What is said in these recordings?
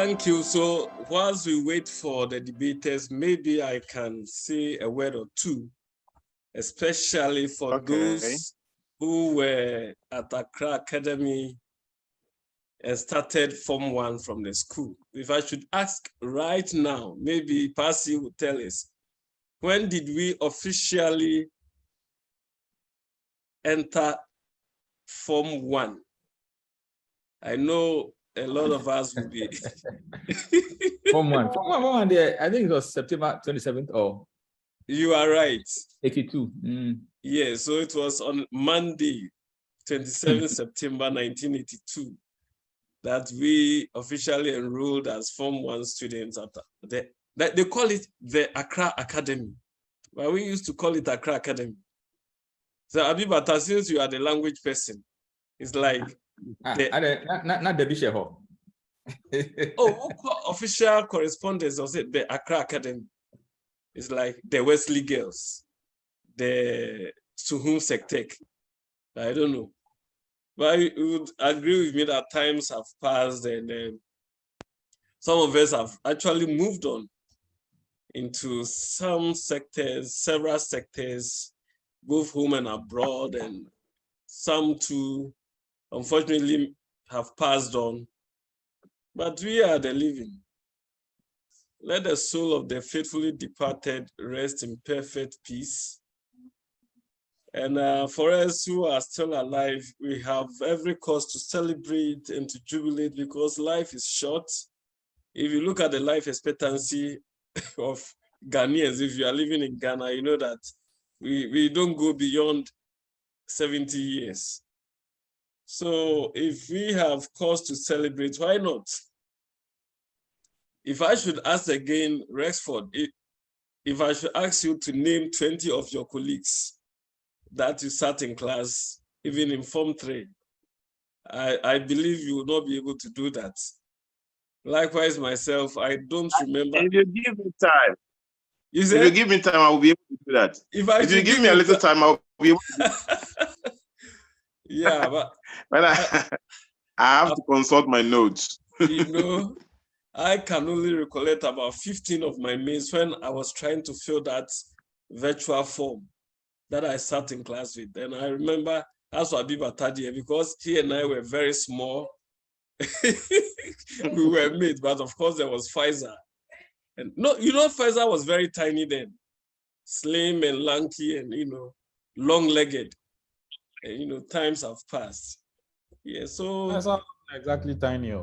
Thank you. So whilst we wait for the debaters, maybe I can say a word or two, especially for those who were at Accra Academy and started Form 1 from the school. If I should ask right now, maybe Percy will tell us, when did we officially enter Form 1? I know a lot of us will be. Form 1. Form 1 there, I think it was September 27th or? You are right. 82. Yeah, so it was on Monday, 27 September 1982, that we officially enrolled as Form 1 students at they call it the Accra Academy, but we used to call it Accra Academy. So Abibata, since you are the language person, it's like not the bishop. Official correspondence was it the Accra Academy. It's like the Wesley girls, the Suhum Sektek. I don't know. But you would agree with me that times have passed and some of us have actually moved on into some sectors, several sectors, both home and abroad, and some too, unfortunately, have passed on. But we are the living. Let the soul of the faithfully departed rest in perfect peace. And for us who are still alive, we have every cause to celebrate and to jubilate because life is short. If you look at the life expectancy of Ghanaians, if you are living in Ghana, you know that we don't go beyond 70 years. So if we have cause to celebrate, why not? If I should ask again, Rexford, if I should ask you to name 20 of your colleagues that you sat in class, even in Form 3, I believe you will not be able to do that. Likewise, myself, I don't remember. If you give me time, if you give me time, I will be able to do that. If you give me a little time, I'll be able to do that. Yeah, but I have to consult my notes. You know, I can only recollect about 15 of my mates when I was trying to fill that virtual form that I sat in class with. And I remember that's what Abiba Tadia, because he and I were very small. We were mates, but of course there was Pfizer. And no, you know, Pfizer was very tiny then, slim and lanky and, you know, long-legged. And, you know, times have passed. Yeah, so... That's not exactly tiny.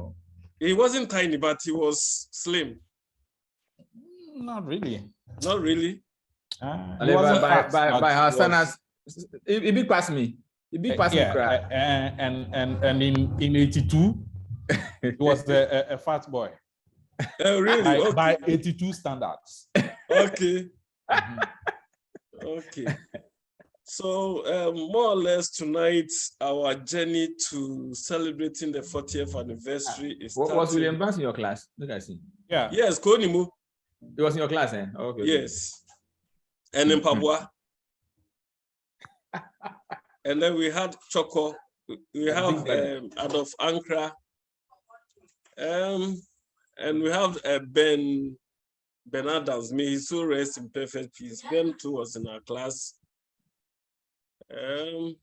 He wasn't tiny, but he was slim. Not really. Not really. By her standards, he big past me. He big past me. And in 82, he was a fat boy. Oh, really? By 82 standards. Okay. Okay. So more or less tonight, our journey to celebrating the 40th anniversary is starting. Was William Bass in your class? Look, I see. Yeah. Yes, Konimu. It was in your class, eh? Okay. Yes. And in Pabua. And then we had Choco. We have Adolf Ankra. And we have Ben Adams. May his soul rest in perfect peace. Ben too was in our class.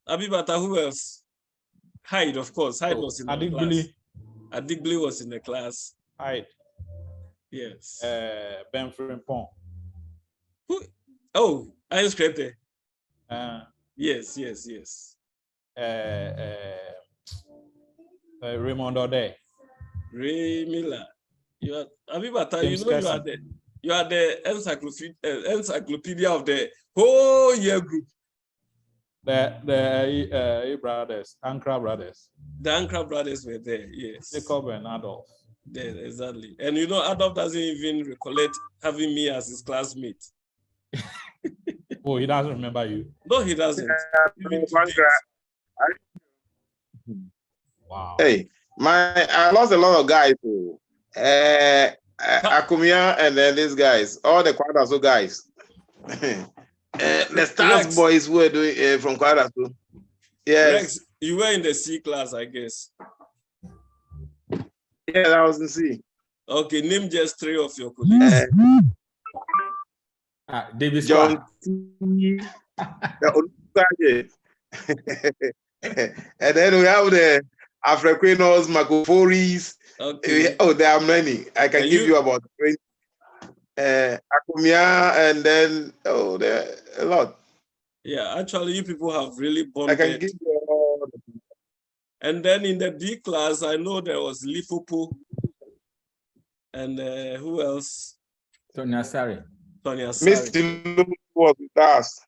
Abibata, who else? Hyde, of course. Hyde was in the class. Adigbili was in the class. Hyde. Yes. Ben Frimpong. Who? Oh, I scripted. Yes. Raymond Ode. Ray Miller. You are Abibata, you know you are the encyclopedia of the whole year group. The brothers, Ankra brothers. The Ankra brothers were there, yes. Jacob and Adolf. There, exactly. And you know, Adolf doesn't even recollect having me as his classmate. Oh, he doesn't remember you? No, he doesn't. Wow. Hey, I lost a lot of guys. Akumia and then these guys, all the Kwadaso guys. The stars Rex. Boys were doing from Kwadaso. Yes. Rex, you were in the C class, I guess. Yeah, I was in C. Okay, name just 3 of your colleagues. David John Spa. And then we have the Africanos, Macoforis. Okay. Oh, there are many. I can give you about 20. Akumia, and then there are a lot. Yeah, actually, you people have really bonded. I can give you all. And then in the D class, I know there was Lifopo. And who else? Tony Asari. Tony Asari. Mr. was with us.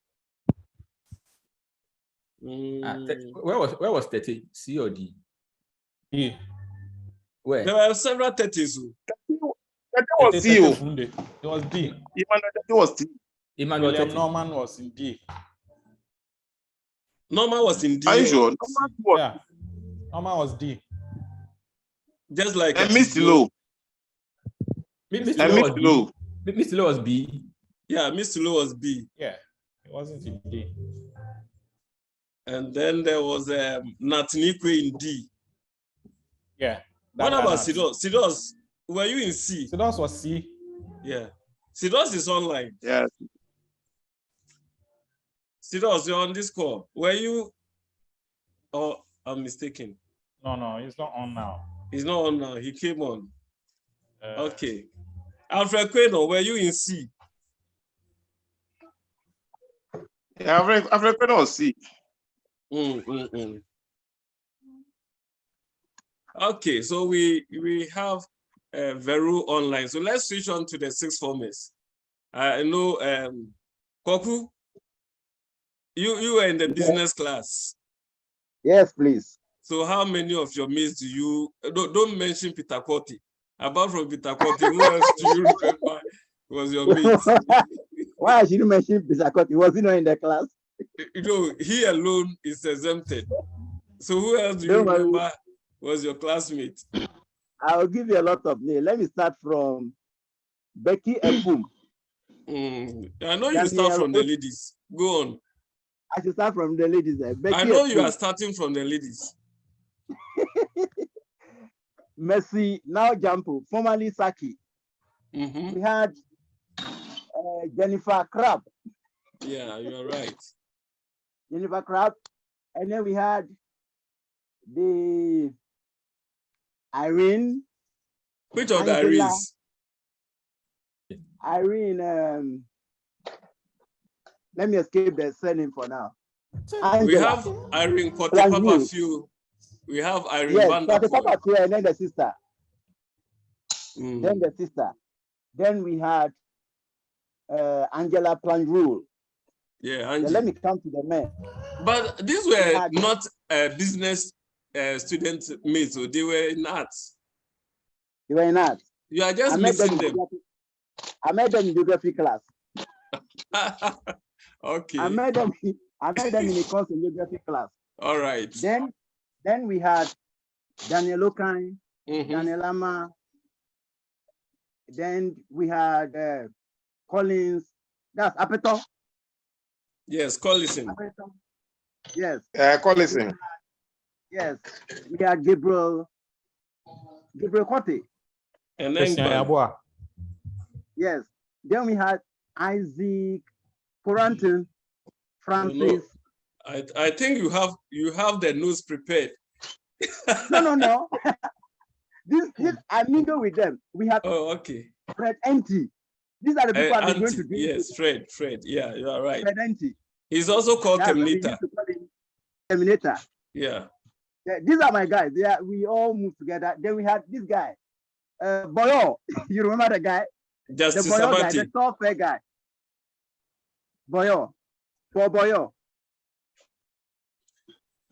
Where was 30? C or D? D. Where? There were several 30s. That was C. It was D. It was D. Emmanuel William 30. Norman was in D. Norman was in D. Are you sure? Yeah. Norman was D. Just like And Mr. Low. Mr. Low was B. Yeah, Mr. Low was B. Yeah. It wasn't in D. And then there was Natinikwe in D. Yeah. What about Sidos? Sidos, were you in C? Sidos was C. Yeah. Sidos is online. Yeah. Sidos, you're on this call. Were you? Oh, I'm mistaken. No, he's not on now. He's not on now. He came on. Okay. Alfred Queno, were you in C? Yeah, Alfred Queno was C. Okay, so we have Veru online. So let's switch on to the 6th formers. I know Koku, you were in the business class. Yes, please. So how many of your mates do you don't mention Peter Koti? Apart from Peter Koti, who else do you remember was your mate? Why should you mention Peter Koti? Was he not in the class? You know, he alone is exempted. So who else do you remember was your classmate? I'll give you a lot of names. Let me start from Becky Epum. I know you start from the ladies. Go on. I should start from the ladies. Becky I know Epum. you are starting from the ladies. Messi, now Jampu, formerly Saki. We had Jennifer Crabb. Yeah, you're right. Jennifer Crabb. And then we had the Irene. Which of the Irenes? Irene, let me escape the surname for now. We have Irene Papa Few. We have Irene Papa Few, and then the sister. Then the sister. Then we had Angela Planrule. Yeah, Angela. Let me come to the men. But these were not business student mates, so they were in arts. They were in arts. You are just mixing them. I met them in geography class. Okay. I met them in a course in geography class. All right. Then we had Daniel Okine, Daniel Lama. Then we had Collins. That's Apeto. Yes, Collison. Yes. Collison. Yes. We had Gabriel Kote. And then yes. Then we had Isaac Coranton, Francis. I think you have the notes prepared. No. This I mingle with them. We have Fred Enti. These are the people I'm going to do. Yes, Fred. Yeah, you are right. Fred Enti. He's also called Terminator. Terminator. Yeah. These are my guys. We all moved together. Then we had this guy, Boyo. You remember the guy? Justice the Boyo guy, Sabati. the tall fair guy. Boyo. For Boyo.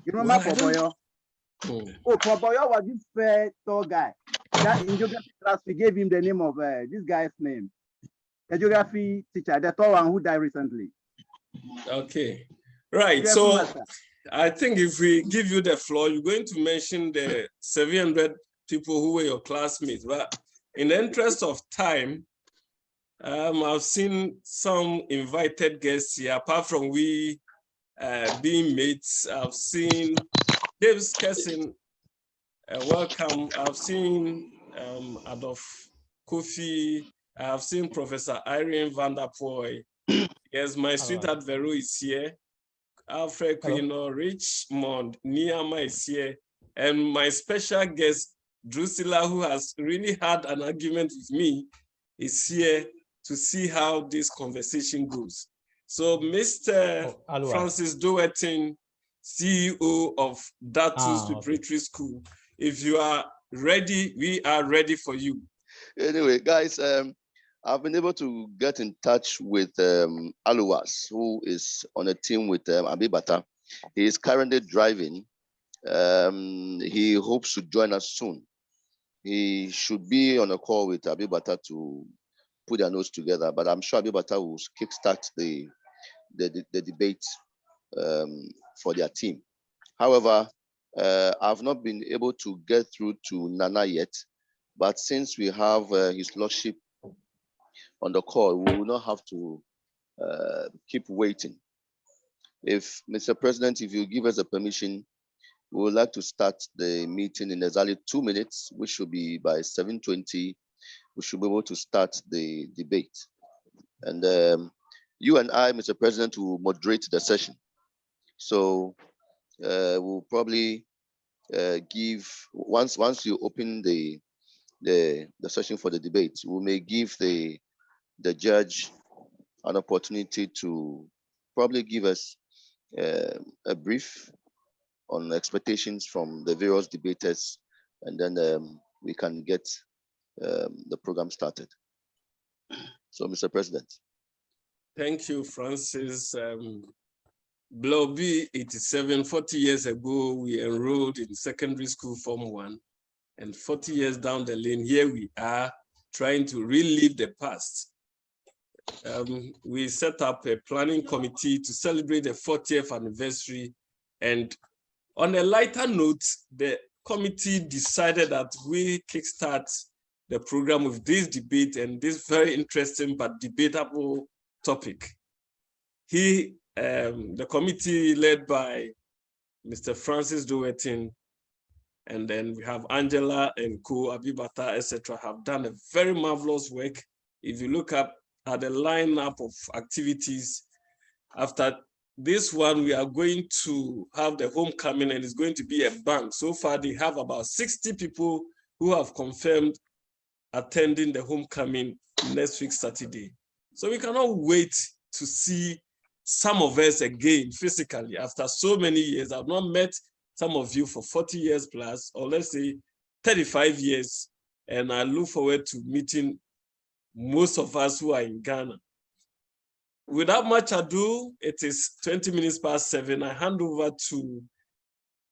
You remember for Boyo? Oh, for Boyo was this fair tall guy. That in geography class, we gave him the name of this guy's name. The geography teacher, the tall one who died recently. Okay. Right. So I think if we give you the floor, you're going to mention the 700 people who were your classmates. But in the interest of time, I've seen some invited guests here. Apart from we being mates, I've seen Dave Skersin. Welcome. I've seen Adolf Kofi. I have seen Professor Irene van der Poy. Yes, my sweetheart Vero is here. Alfred Quino, Richmond, Niyama is here. And my special guest, Drusilla, who has really had an argument with me, is here to see how this conversation goes. So Mr. Francis Dowerton, CEO of Datus Preparatory School, if you are ready, we are ready for you. Anyway, guys, I've been able to get in touch with Aluwas, who is on a team with Abibata. He is currently driving. He hopes to join us soon. He should be on a call with Abibata to put their notes together, but I'm sure Abibata will kickstart the debate for their team. However, I've not been able to get through to Nana yet, but since we have his lordship on the call, we will not have to keep waiting. If Mr. President, if you give us a permission, we would like to start the meeting in exactly 2 minutes, which should be by 7:20. We should be able to start the debate. And you and I, Mr. President, will moderate the session. So we'll probably give, once you open the session for the debate, we may give the judge an opportunity to probably give us a brief on expectations from the various debaters, and then we can get the program started. So, Mr. President. Thank you, Francis. Bleoo 87, 40 years ago, we enrolled in secondary school Form 1, and 40 years down the lane, here we are trying to relive the past. We set up a planning committee to celebrate the 40th anniversary, and on a lighter note, the committee decided that we kickstart the program with this debate and this very interesting but debatable topic. The committee led by Mr. Francis Dowerton, and then we have Angela and Co, Abibata, etc., have done a very marvelous work. If you look up at the lineup of activities, after this one, we are going to have the homecoming, and it's going to be a bank. So far, they have about 60 people who have confirmed attending the homecoming next week, Saturday. So we cannot wait to see some of us again physically after so many years. I've not met some of you for 40 years plus, or let's say 35 years. And I look forward to meeting most of us who are in Ghana. Without much ado, it is 20 minutes past 7. I hand over to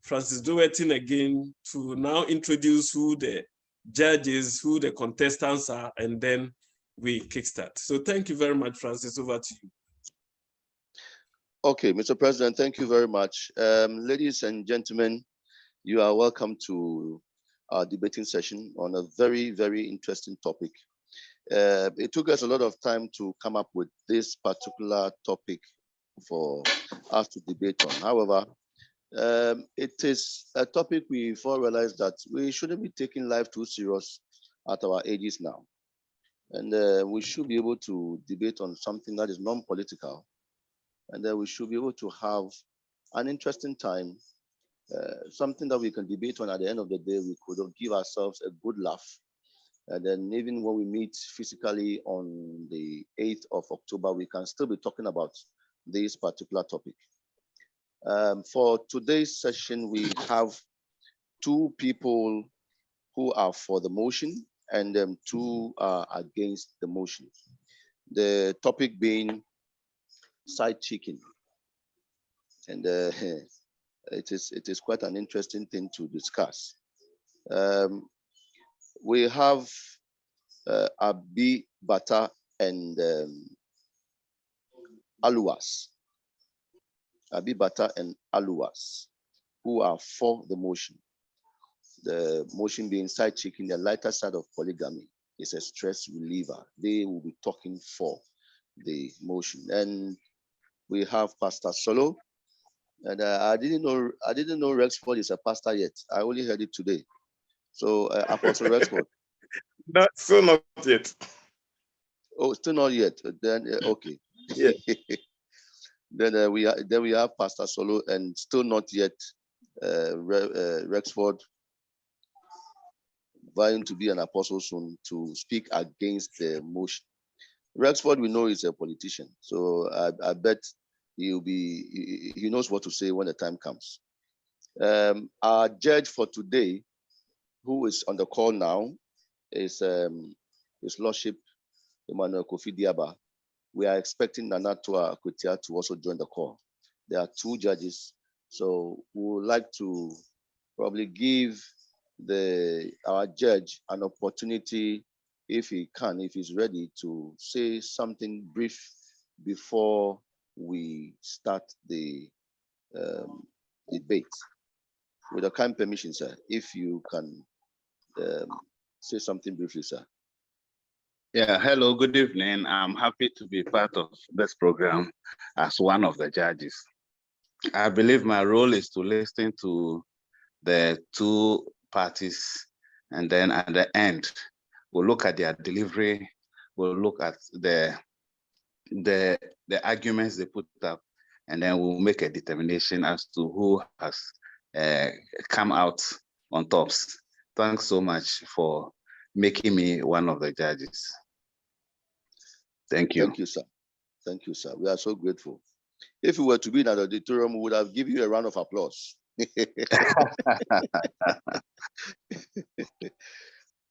Francis Dowerton again to now introduce who the judges, who the contestants are, and then we kickstart. So thank you very much, Francis. Over to you. Okay, Mr. President, thank you very much. Ladies and gentlemen, you are welcome to our debating session on a very, very interesting topic. It took us a lot of time to come up with this particular topic for us to debate on. However, it is a topic we've all realized that we shouldn't be taking life too serious at our ages now. And we should be able to debate on something that is non-political. And then we should be able to have an interesting time, something that we can debate on at the end of the day. We could give ourselves a good laugh. And then even when we meet physically on the 8th of October, we can still be talking about this particular topic. For today's session, we have two people who are for the motion and two are against the motion. The topic being side chicken. And it is quite an interesting thing to discuss. We have Abibata and Aluwas. Abibata and Aluwas, who are for the motion. The motion being side chicken, the lighter side of polygamy, is a stress reliever. They will be talking for the motion. And we have Pastor Solo. And I didn't know Rexford is a pastor yet. I only heard it today. So Apostle Rexford, That's still not yet. Oh, still not yet. Then okay. Yeah. Then we have Pastor Solo, and still not yet Rexford, vying to be an apostle soon to speak against the motion. Rexford, we know, is a politician, so I bet he knows what to say when the time comes. Our judge for today, who is on the call now, is His Lordship Emmanuel Kofi Diaba. We are expecting Nana Tua Akutia to also join the call. There are two judges, so we would like to probably give our judge an opportunity, if he's ready, to say something brief before we start the debate. With your kind permission, sir, if you can say something briefly, sir. Yeah, hello, good evening. I'm happy to be part of this program as one of the judges. I believe my role is to listen to the two parties, and then at the end, we'll look at their delivery, we'll look at the arguments they put up, and then we'll make a determination as to who has come out on tops. Thanks so much for making me one of the judges. Thank you. Thank you, sir. Thank you, sir. We are so grateful. If we were to be in an auditorium, we would have given you a round of applause.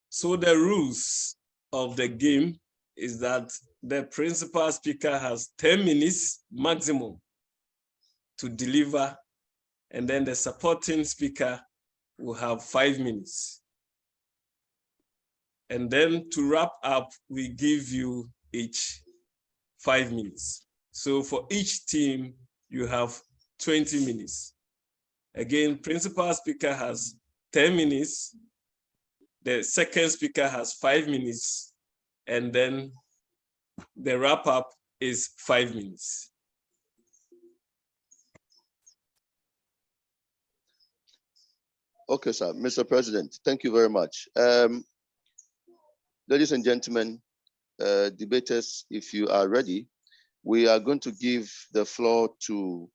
So the rules of the game is that the principal speaker has 10 minutes maximum to deliver, and then the supporting speaker will have 5 minutes. And then to wrap up, we give you each 5 minutes. So for each team, you have 20 minutes. Again, principal speaker has 10 minutes. The second speaker has 5 minutes. And then the wrap up is 5 minutes. Okay, sir. Mr. President, thank you very much. Ladies and gentlemen, debaters, if you are ready, we are going to give the floor to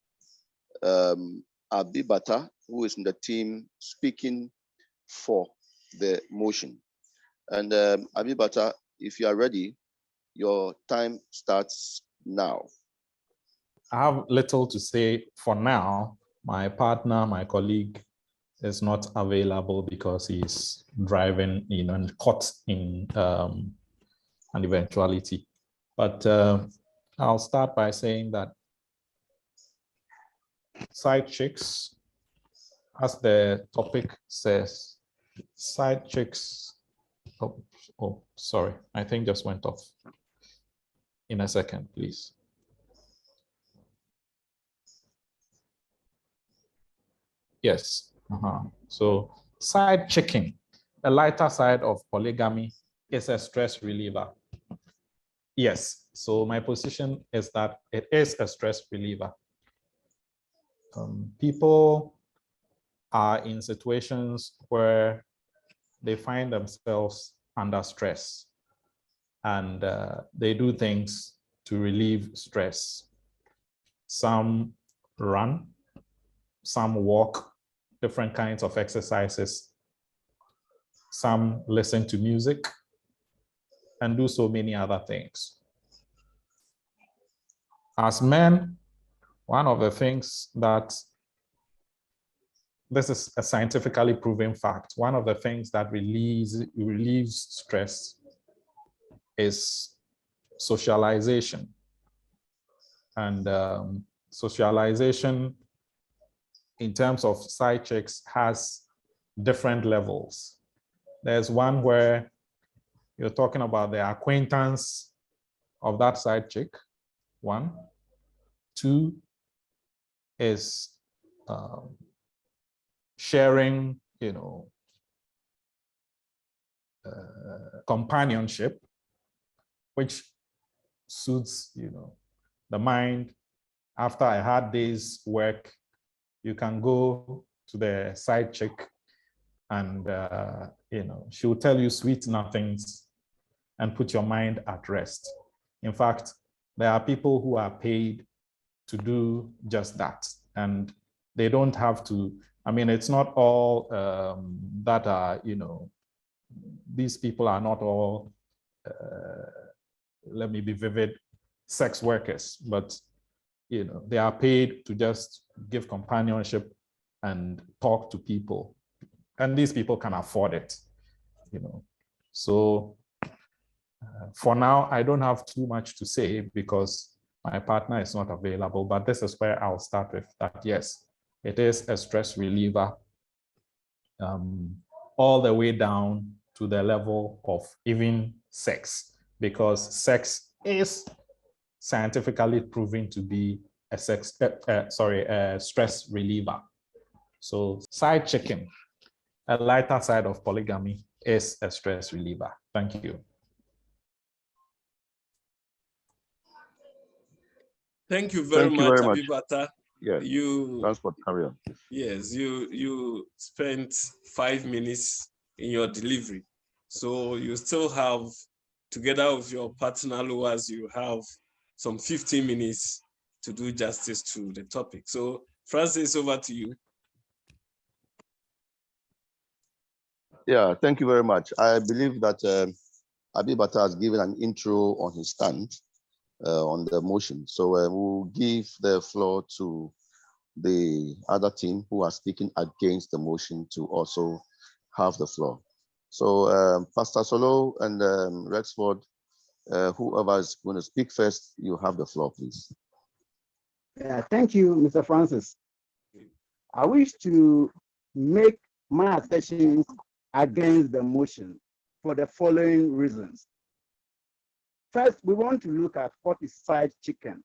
Abi Bata, who is in the team speaking for the motion. And Abi Bata, if you are ready, your time starts now. I have little to say for now. My partner, my colleague, is not available because he's driving, and caught in an eventuality. But I'll start by saying that side chicks, as the topic says, side chicks. Oh, sorry, I think just went off. In a second, please. Yes. So side chicking, the lighter side of polygamy, is a stress reliever. Yes. So my position is that it is a stress reliever. People are in situations where they find themselves under stress, and they do things to relieve stress. Some run, some walk, different kinds of exercises. Some listen to music and do so many other things. As men, one of the things that, this is a scientifically proven fact, one of the things that relieves stress is socialization. And socialization in terms of side chicks has different levels. There's one where you're talking about the acquaintance of that side chick, 1. 2 is sharing, companionship, which suits, the mind. After a hard day's work, you can go to the side chick and she will tell you sweet nothings and put your mind at rest. In fact, there are people who are paid to do just that, and they don't have to. I mean, it's not all that are, these people are not all, let me be vivid, sex workers, but they are paid to just give companionship and talk to people, and these people can afford it. So for now, I don't have too much to say because my partner is not available, but this is where I'll start with that. Yes, it is a stress reliever, all the way down to the level of even sex, because sex is scientifically proven to be a stress reliever. So side chicken, a lighter side of polygamy, is a stress reliever. Thank you. Thank you very much, Abibata. Yeah. Transport carrier. Yes, you spent 5 minutes in your delivery. So you still have, together with your partner Loas, you have some 15 minutes to do justice to the topic. So Francis, over to you. Yeah, thank you very much. I believe that Abibata has given an intro on his stand on the motion. So we'll give the floor to the other team who are speaking against the motion to also have the floor. So Pastor Solo and Rexford, whoever is going to speak first, you have the floor, please. Yeah, thank you, Mr. Francis. I wish to make my assertions against the motion for the following reasons. First, we want to look at what is side chicken.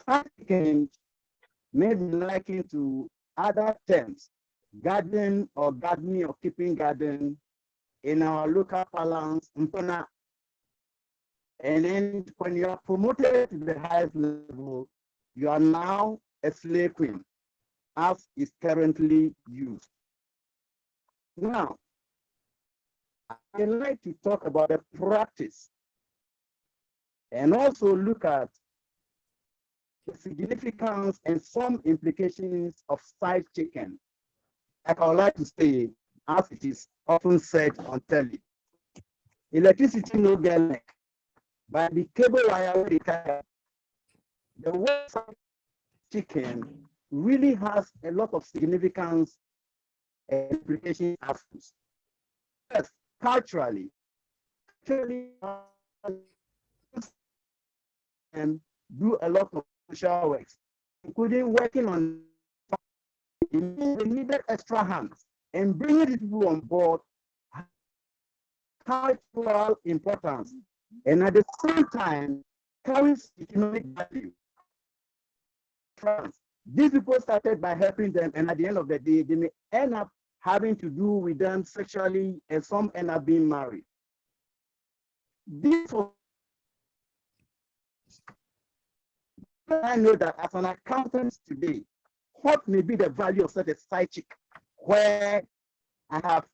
Side chicken may be likened to other terms, garden or gardening or keeping garden in our local parlance, mpona. And then when you are promoted to the highest level, you are now a slave queen, as is currently used. Now, I'd like to talk about the practice and also look at the significance and some implications of side chicken. Like I would like to say, as it is often said on telly, electricity no get neck, but the cable wire the word side chicken really has a lot of significance and implications. First, culturally, and do a lot of social works, including working on the needed extra hands and bringing the people on board, cultural importance, and at the same time carries economic value. These people started by helping them, and at the end of the day, they may end up having to do with them sexually, and some end up being married. This was, I know that as an accountant today, what may be the value of such a side chick where I have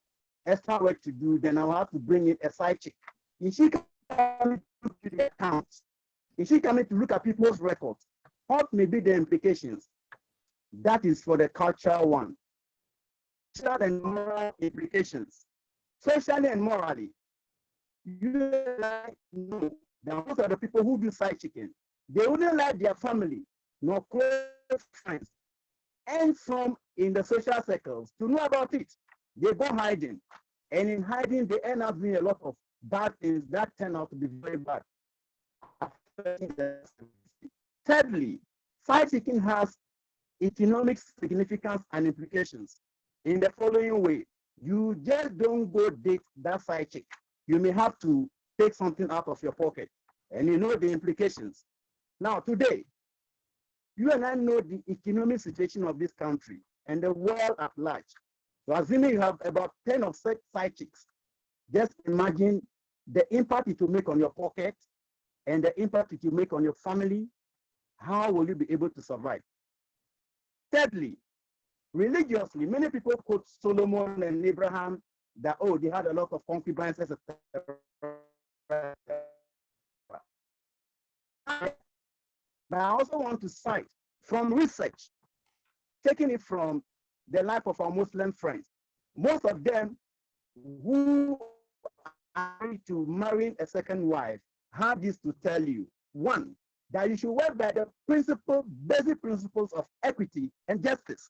extra work to do, then I'll have to bring in a side chick. If she coming to look at the accounts, if she coming to look at people's records, what may be the implications? That is for the cultural one. Social and moral implications. Socially and morally, you know that most of the people who do side chicken, they wouldn't like their family, nor close friends, and some in the social circles to know about it. They go hiding, and in hiding, they end up doing a lot of bad things that turn out to be very bad. Thirdly, side chicken has economic significance and implications in the following way. You just don't go date that side chick. You may have to take something out of your pocket, and you know the implications. Now, today, you and I know the economic situation of this country and the world at large. So assuming you have about 10 of such side chicks, just imagine the impact it will make on your pocket and the impact it will make on your family. How will you be able to survive? Thirdly, Religiously, many people quote Solomon and Abraham that, oh, they had a lot of concubines, etc. But I also want to cite from research, taking it from the life of our Muslim friends. Most of them who are to marrying a second wife have this to tell you. One, that you should work by the basic principles of equity and justice.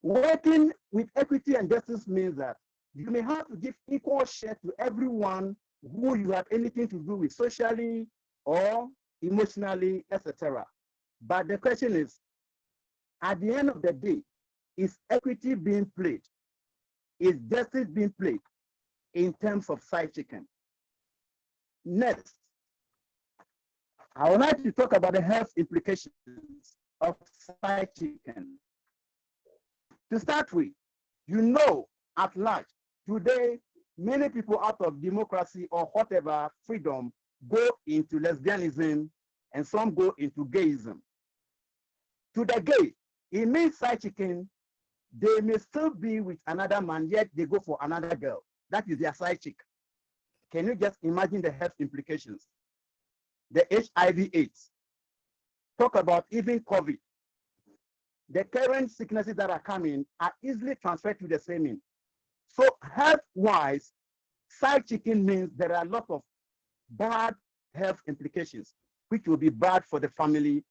Working with equity and justice means that you may have to give equal share to everyone who you have anything to do with socially or emotionally, etc. But the question is, at the end of the day, is equity being played? Is justice being played in terms of side chicken? Next, I would like to talk about the health implications of side chicken. To start with, you know, at large, today, many people out of democracy or whatever freedom go into lesbianism and some go into gayism. To the gay, it means side chicken, they may still be with another man, yet they go for another girl. That is their side chick. Can you just imagine the health implications? The HIV/AIDS. Talk about even COVID. The current sicknesses that are coming are easily transferred to the semen. So health-wise, side chicken means there are a lot of bad health implications, which will be bad for the family,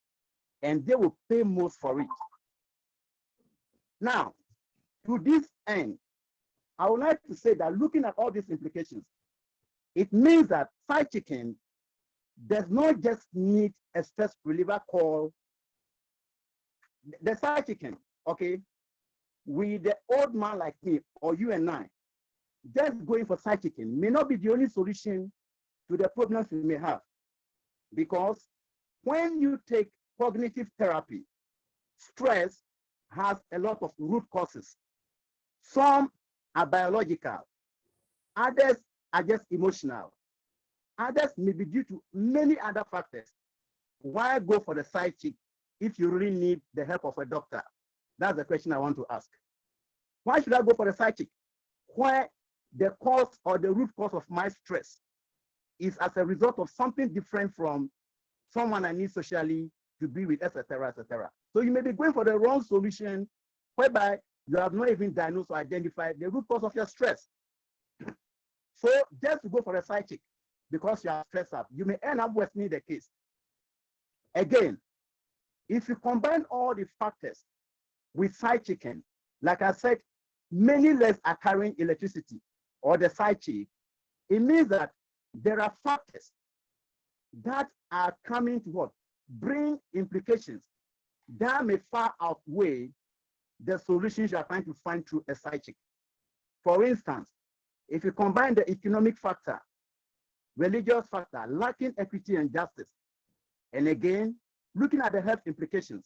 and they will pay most for it. Now, to this end, I would like to say that looking at all these implications, it means that side chicken does not just need a stress reliever called the side chicken, okay? With the old man like me or you and I, just going for side chicken may not be the only solution to the problems we may have. Because when you take cognitive therapy, stress has a lot of root causes. Some are biological, others are just emotional, others may be due to many other factors. Why go for the side chick if you really need the help of a doctor? That's the question I want to ask. Why should I go for the side chick where the cause or the root cause of my stress is as a result of something different from someone I need socially to be with, etc., etc. So you may be going for the wrong solution whereby you have not even diagnosed or identified the root cause of your stress. So just to go for a side chick because you are stressed up, you may end up worsening the case. Again, if you combine all the factors with side chicken, like I said, many less are carrying electricity or the side chick, it means that there are factors that are coming to what? Bring implications that may far outweigh the solutions you are trying to find through a side chick. For instance, if you combine the economic factor, religious factor, lacking equity and justice, and again, looking at the health implications,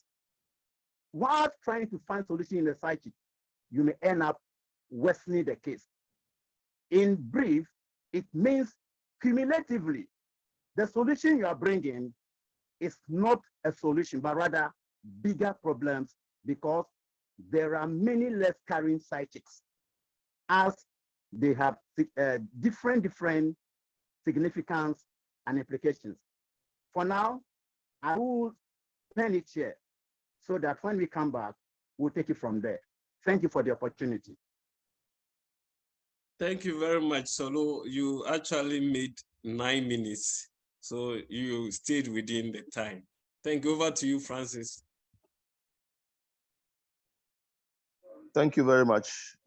while trying to find solution in the side chick, you may end up worsening the case. In brief, it means cumulatively, the solution you are bringing is not a solution, but rather bigger problems because there are many less carrying side chicks as they have different significance and implications. For now, I will pen it here so that when we come back, we'll take it from there. Thank you for the opportunity. Thank you very much, Solo. You actually made 9 minutes, so you stayed within the time. Thank you. Over to you, Francis. Thank you very much,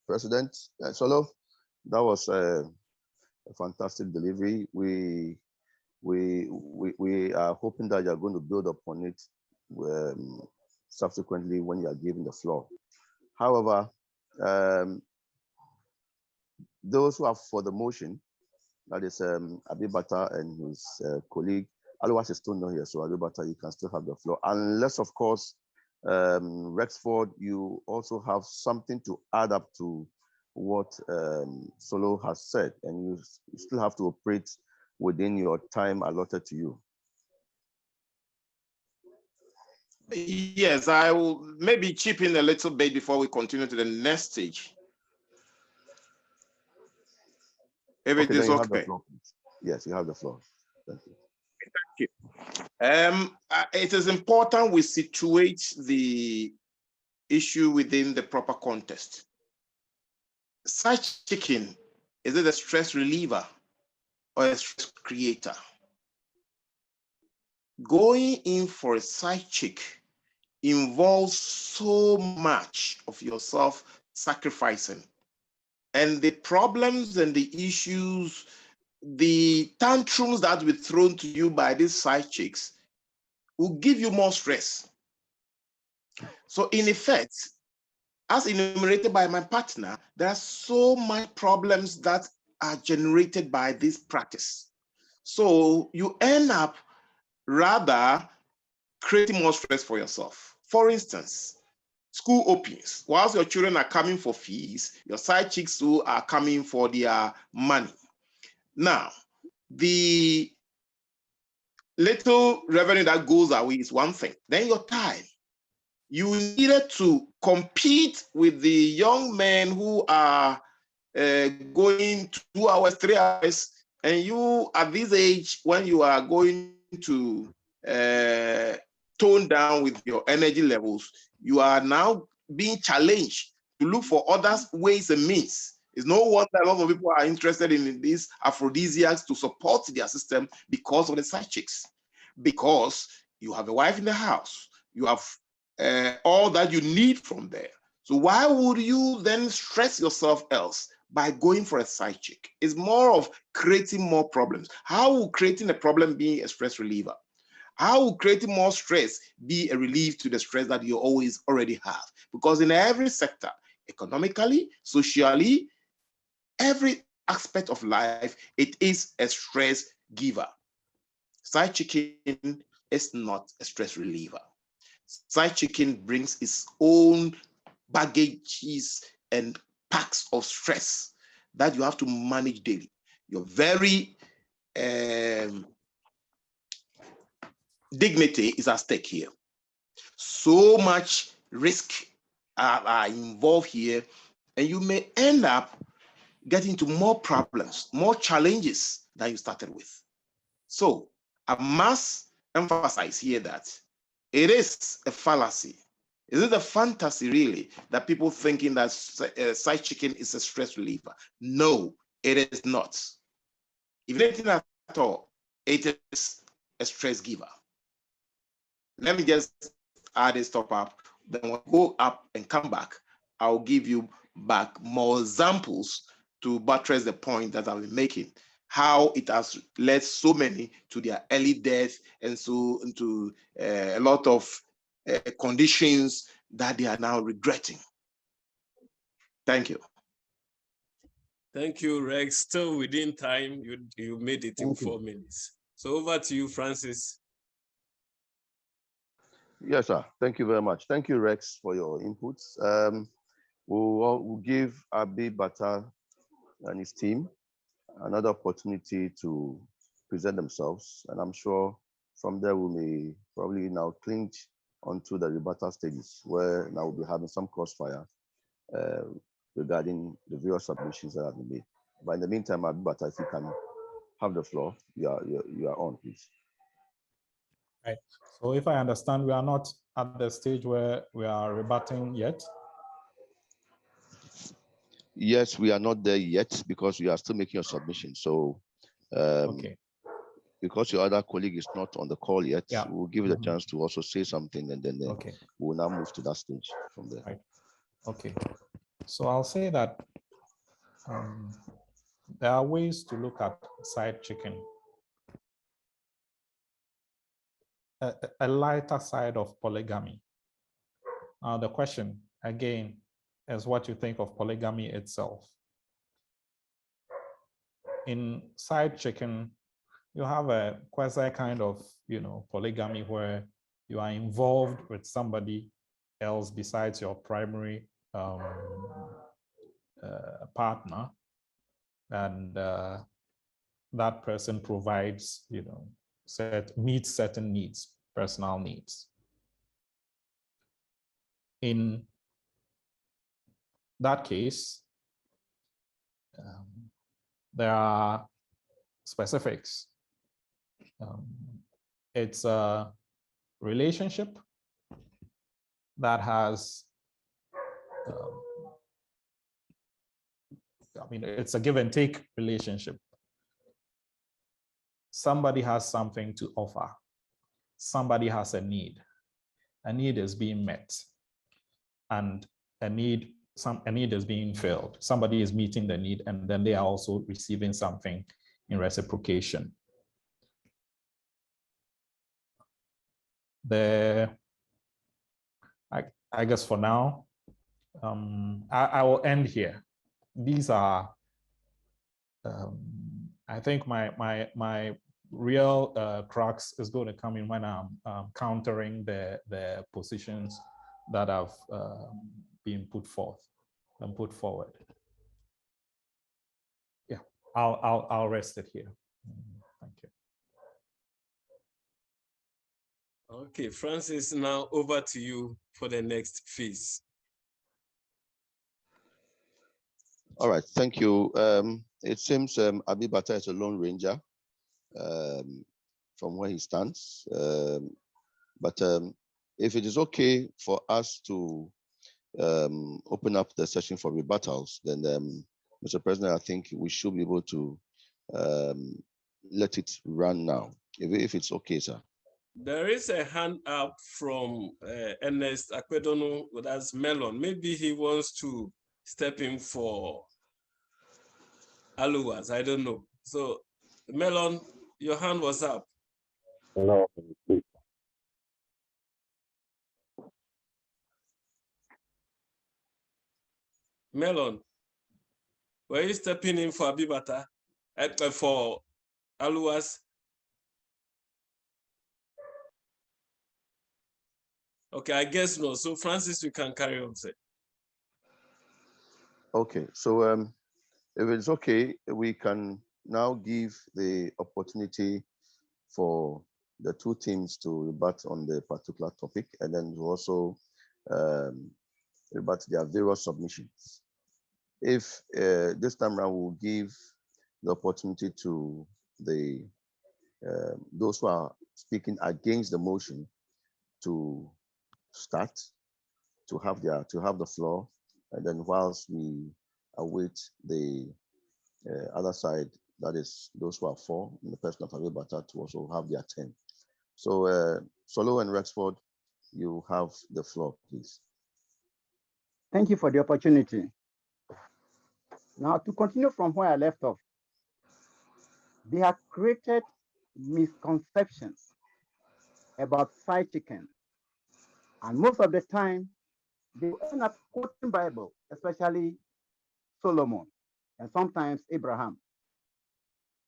President Solo. That was a fantastic delivery. We are hoping that you're going to build upon it subsequently when you are given the floor. However, those who are for the motion, that is Abibata and his colleague, Alois is still not here, so Abibata, you can still have the floor. Unless, of course, Rexford, you also have something to add up to what Solo has said, and you still have to operate within your time allotted to you. Yes, I will maybe chip in a little bit before we continue to the next stage. If it is then you have the okay. floor, please. Yes, you have the floor. Thank you. It is important we situate the issue within the proper context. Side chicken, is it a stress reliever or a stress creator? Going in for a side chick involves so much of yourself sacrificing, and the problems and the issues, the tantrums that will be thrown to you by these side chicks will give you more stress. So in effect, as enumerated by my partner, there are so many problems that are generated by this practice. So you end up rather creating more stress for yourself. For instance, school openings. Whilst your children are coming for fees, your side chicks too are coming for their money. Now, the little revenue that goes away is one thing. Then your time. You needed to compete with the young men who are going 2 hours, 3 hours, and you at this age, when you are going to tone down with your energy levels, you are now being challenged to look for other ways and means. It's no wonder a lot of people are interested in these aphrodisiacs to support their system because of the side chicks. Because you have a wife in the house, you have all that you need from there. So why would you then stress yourself else by going for a side chick? It's more of creating more problems. How will creating a problem be a stress reliever? How will creating more stress be a relief to the stress that you always already have? Because in every sector, economically, socially, every aspect of life, it is a stress giver. Side chicken is not a stress reliever. Side chicken brings its own baggages and packs of stress that you have to manage daily. Your very dignity is at stake here. So much risk are involved here, and you may end up getting into more problems, more challenges than you started with. So I must emphasize here that it is a fallacy. Is it a fantasy really that people thinking that side chicken is a stress reliever? No, it is not. If anything at all, it is a stress giver. Let me just add a stop up. Then we'll go up and come back. I'll give you back more examples to buttress the point that I've been making. How it has led so many to their early death and so into a lot of conditions that they are now regretting. Thank you. Thank you, Rex. Still within time, you made it in 4 minutes. So over to you, Francis. Yes, sir. Thank you very much. Thank you, Rex, for your inputs. We'll give Abi Bata and his team another opportunity to present themselves. And I'm sure from there we may probably now clinch onto the rebuttal stages where now we'll be having some crossfire regarding the various submissions that have been made. But in the meantime, Abi Bata, if you can have the floor, you are on, please. Right. So if I understand, we are not at the stage where we are rebutting yet. Yes, we are not there yet because we are still making a submission. So Okay. Because your other colleague is not on the call yet, Yeah. we'll give you the chance to also say something, and then Okay. we'll now move to that stage from there. Right. Okay. So I'll say that there are ways to look at side chicken. A lighter side of polygamy. Now the question again is what you think of polygamy itself. In side chicken, you have a quasi kind of, polygamy where you are involved with somebody else besides your primary partner, and that person provides, meets certain needs, personal needs. in that case, there are specifics. It's a relationship that has, it's a give and take relationship. Somebody has something to offer. Somebody has a need. A need is being met, and a need is being filled. Somebody is meeting the need, and then they are also receiving something in reciprocation. I guess for now, I will end here. These are, I think my real crux is going to come in when I'm countering the positions that have been put forth and put forward. Yeah, I'll rest it here. Thank you. Okay, Francis, now over to you for the next phase. All right, thank you. It seems Abi Bata is a lone ranger from where he stands. But if it is okay for us to open up the session for rebuttals, then Mr. President, I think we should be able to let it run now, if it's okay, sir. There is a hand up from Ernest Akwedono, that's Melon. Maybe he wants to step in for Aluwas, I don't know. So, Melon, your hand was up. No. Melon, were you stepping in for Abi Bata, for Aluwas? Okay, I guess no. So, Francis, you can carry on, sir. Okay, so if it's okay, we can now give the opportunity for the two teams to rebut on the particular topic, and then also rebut their various submissions. If this time around, we'll give the opportunity to the those who are speaking against the motion to start, to have the floor, and then whilst we await the other side, that is those who are for, in the person of Abi Bata, to also have their turn. So Solo and Rexford, you have the floor, please. Thank you for the opportunity. Now, to continue from where I left off, they have created misconceptions about fried chicken. And most of the time, they end up quoting Bible, especially Solomon and sometimes Abraham.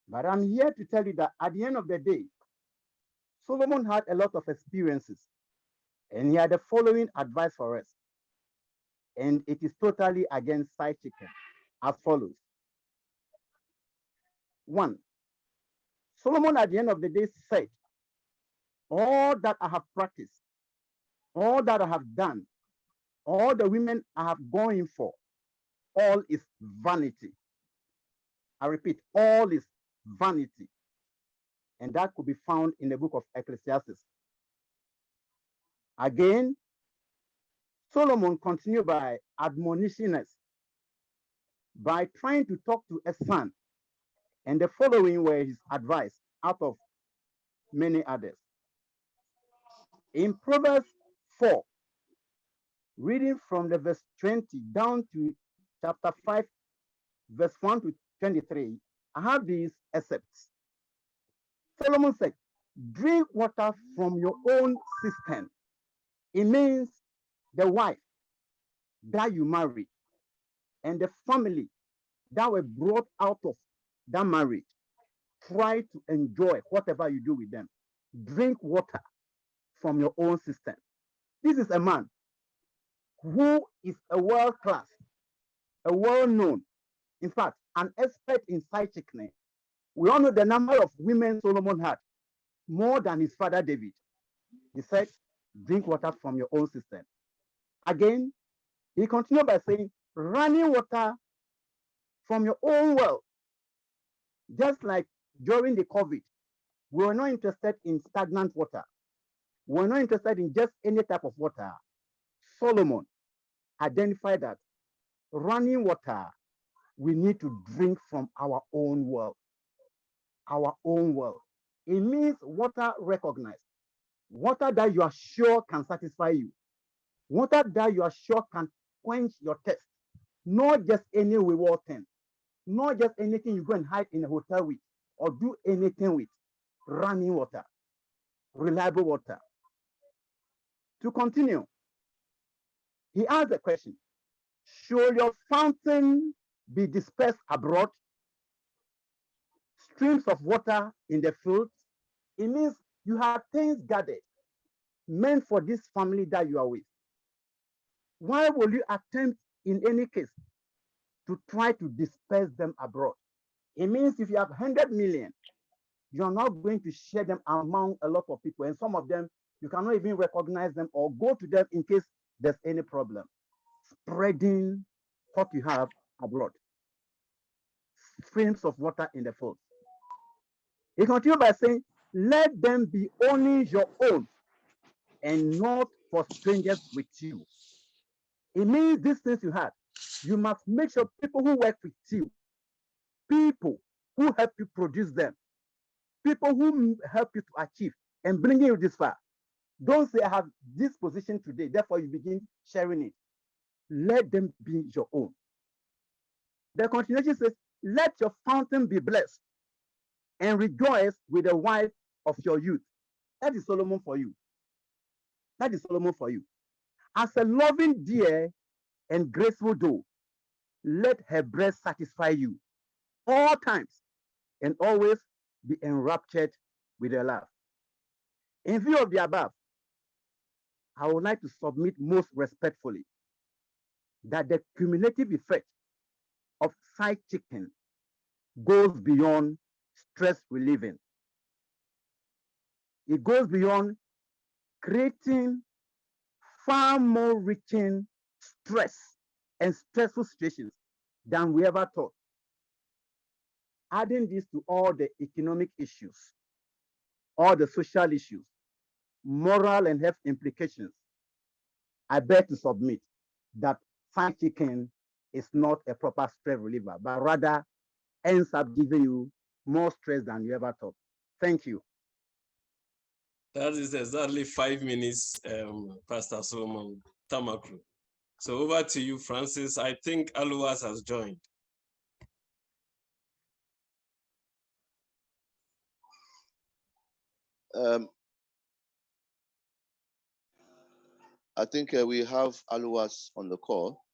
But I'm here to tell you that at the end of the day, Solomon had a lot of experiences, and he had the following advice for us. And it is totally against fried chicken, as follows. 1, Solomon at the end of the day said, all that I have practiced, all that I have done, all the women I have gone in for, all is vanity. I repeat, all is vanity. And that could be found in the book of Ecclesiastes. Again, Solomon continued by admonishing us by trying to talk to a son. And the following were his advice out of many others. In Proverbs 4, reading from the verse 20 down to chapter 5, verse 1 to 23, I have these excerpts. Solomon said, drink water from your own cistern. It means the wife that you married and the family that were brought out of that marriage. Try to enjoy whatever you do with them. Drink water from your own cistern. This is a man who is a world-class, a well-known, in fact, an expert in fried chicken. We all know the number of women Solomon had, more than his father David. He said, drink water from your own cistern. Again, he continued by saying, running water from your own well. Just like during the COVID, we were not interested in stagnant water. We were not interested in just any type of water. Solomon identified that running water, we need to drink from our own well. Our own well. It means water recognized. Water that you are sure can satisfy you. Water that you are sure can quench your thirst. Not just any reward thing. Not just anything you go and hide in a hotel with or do anything with. Running water. Reliable water. To continue, he asked the question, should your fountain be dispersed abroad? Streams of water in the fields? It means you have things gathered, meant for this family that you are with. Why will you attempt in any case to try to disperse them abroad? It means if you have 100 million, you're not going to share them among a lot of people. And some of them, you cannot even recognize them or go to them in case there's any problem. Spreading what you have abroad. Streams of water in the field. He continued by saying, let them be only your own and not for strangers with you. It means these things you have. You must make sure people who work with you, people who help you produce them, people who help you to achieve and bring you this far. Don't say, I have this position today, therefore you begin sharing it. Let them be your own. The continuation says, let your fountain be blessed and rejoice with the wife of your youth. That is Solomon for you. That is Solomon for you. As a loving dear and graceful doe, let her breast satisfy you all times and always be enraptured with her love. In view of the above, I would like to submit most respectfully that the cumulative effect of side chicken goes beyond stress relieving. It goes beyond creating far more reaching stress and stressful situations than we ever thought. Adding this to all the economic issues, all the social issues, moral and health implications, I beg to submit that fried chicken is not a proper stress reliever, but rather ends up giving you more stress than you ever thought. Thank you. That is exactly 5 minutes, Pastor Solomon Tamakru. So over to you, Francis. I think Aluwas has joined. I think we have Aluwas on the call.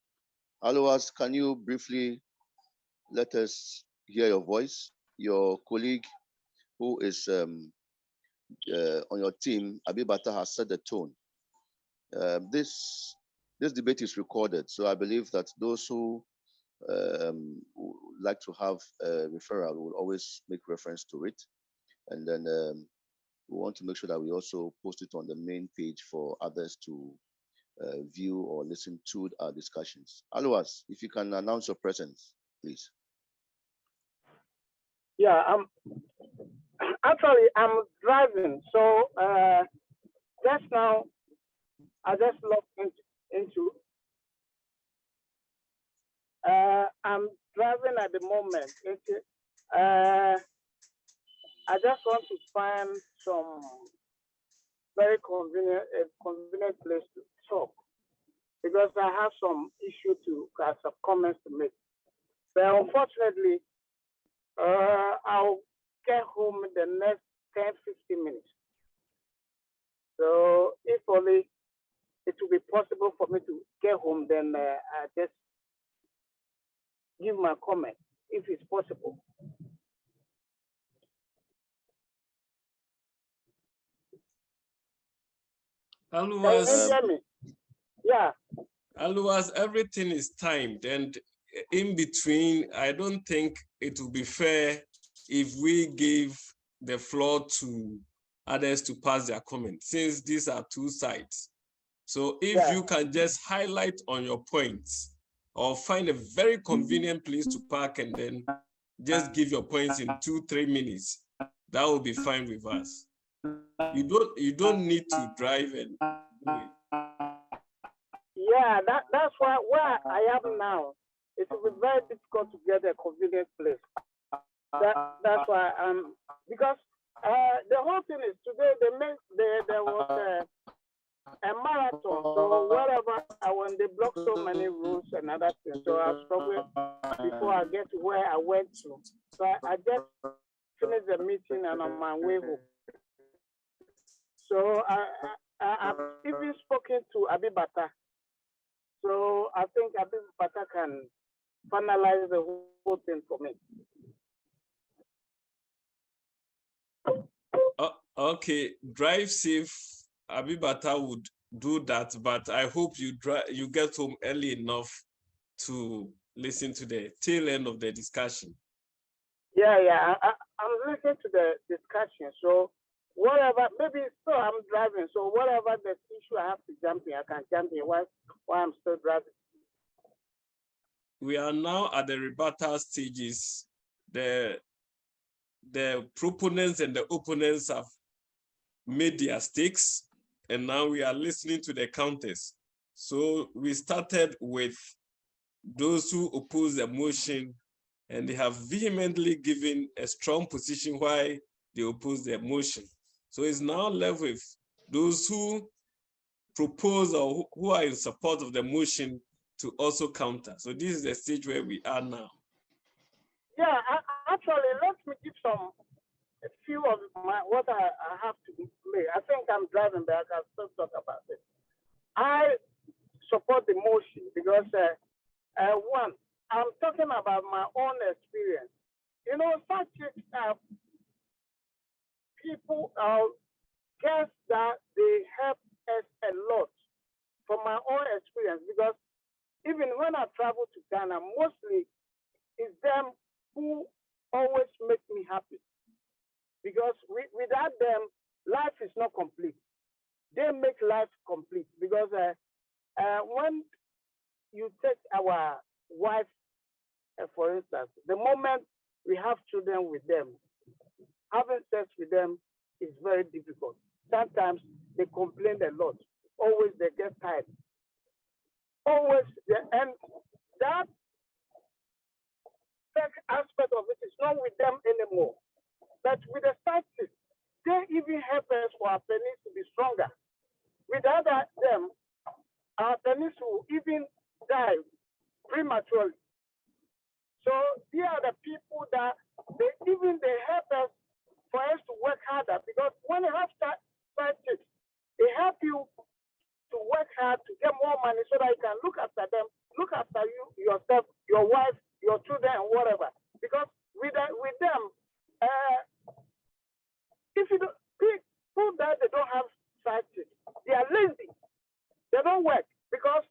Aluwas, can you briefly let us hear your voice? Your colleague who is on your team, Abibata, has set the tone. This debate is recorded, so I believe that those who would like to have a referral will always make reference to it. And then we want to make sure that we also post it on the main page for others to view or listen to our discussions. Aluwas, if you can announce your presence, please. Yeah, actually I'm driving, so just now I just logged into. I'm driving at the moment. I just want to find some very convenient place to talk because I have some issue to have some comments to make. But unfortunately, I'll get home in the next 10-15 minutes. So if only it will be possible for me to get home, then I just give my comment if it's possible. Aluwas, Can you hear me? Yeah. Aluwas, everything is timed, and in between, I don't think it will be fair if we give the floor to others to pass their comments, since these are two sides. So if you can just highlight on your points or find a very convenient place to park and then just give your points in 2-3 minutes, that will be fine with us. You don't need to drive and do it. Yeah, that's why where I am now, it will be very difficult to get a convenient place. That's why because the whole thing is today there was a marathon. So wherever when they block so many roads and other things, so I was struggling before I get to where I went to. So I just finished the meeting and on my way home. So I've even spoken to Abibata. So I think Abibata can finalize the whole thing for me. Okay, drive safe. Abibata would do that, but I hope you get home early enough to listen to the tail end of the discussion. Yeah, I'm listening to the discussion. So whatever, maybe still I'm driving. So whatever the issue I have to jump in, I can jump in while I'm still driving. We are now at the rebuttal stages. The proponents and the opponents have made their stakes, and now we are listening to the counters. So we started with those who oppose the motion, and they have vehemently given a strong position why they oppose the motion. So it's now left with those who propose or who are in support of the motion to also counter. So this is the stage where we are now. Yeah, actually, let me give a few of what I have to play. I think I'm driving, but I can still talk about it. I support the motion because one, I'm talking about my own experience. You know, such people guess that they help us a lot from my own experience, because even when I travel to Ghana, mostly it's them who always make me happy, because without them, life is not complete. They make life complete, because when you take our wife, for instance, the moment we have children with them, having sex with them is very difficult. Sometimes they complain a lot. Always they get tired. Always, and that sex aspect of it is not with them anymore. But with the scientists, they even help us for our penis to be stronger. Without them, our penis will even die prematurely. So they are the people that they help us for us to work harder, because when you have scientists, they help you to work hard to get more money so that you can look after them, look after you, yourself, your wife, your children, and whatever. Because with them, if you don't, people that they don't have scientists, they are lazy. They don't work, because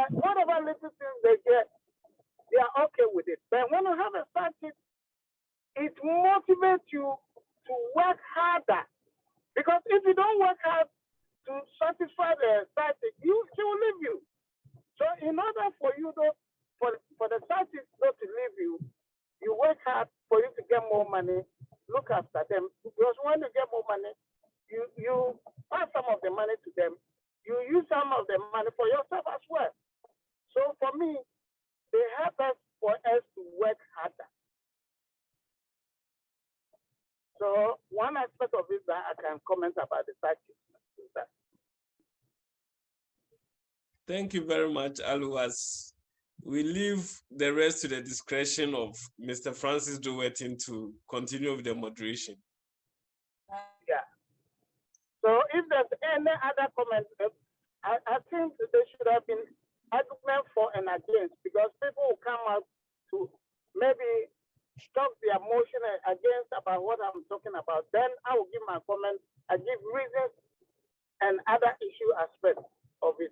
whatever little things they get, they are okay with it. But when you have a scientist, it motivates you to work harder. Because if you don't work hard to satisfy the scientist, she will leave you. So in order for you for the scientist not to leave you, you work hard for you to get more money, look after them. Because when you get more money, you pass some of the money to them. You use some of the money for yourself as well. So for me, they help us for us to work harder. So one aspect of it that I can comment about the scientist is that. Thank you very much, Aluwas. We leave the rest to the discretion of Mr. Francis Dowerton to continue with the moderation. Yeah. So if there's any other comment, I think there should have been argument for and against, because people will come out to maybe talk their motion against about what I'm talking about. Then I will give my comment. I give reasons and other issue aspects of it.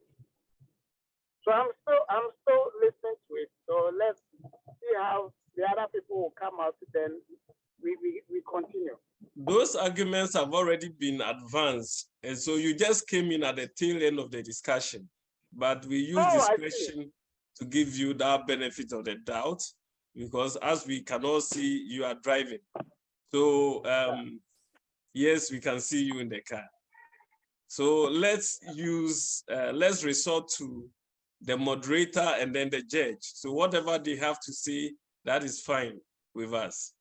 So I'm still listening to it. So let's see how the other people will come out. Then we continue. Those arguments have already been advanced And so you just came in at the tail end of the discussion, but we use discretion to give you that benefit of the doubt, because as we can all see, you are driving. So yes, we can see you in the car. So let's resort to the moderator and then the judge. So whatever they have to say, that is fine with us.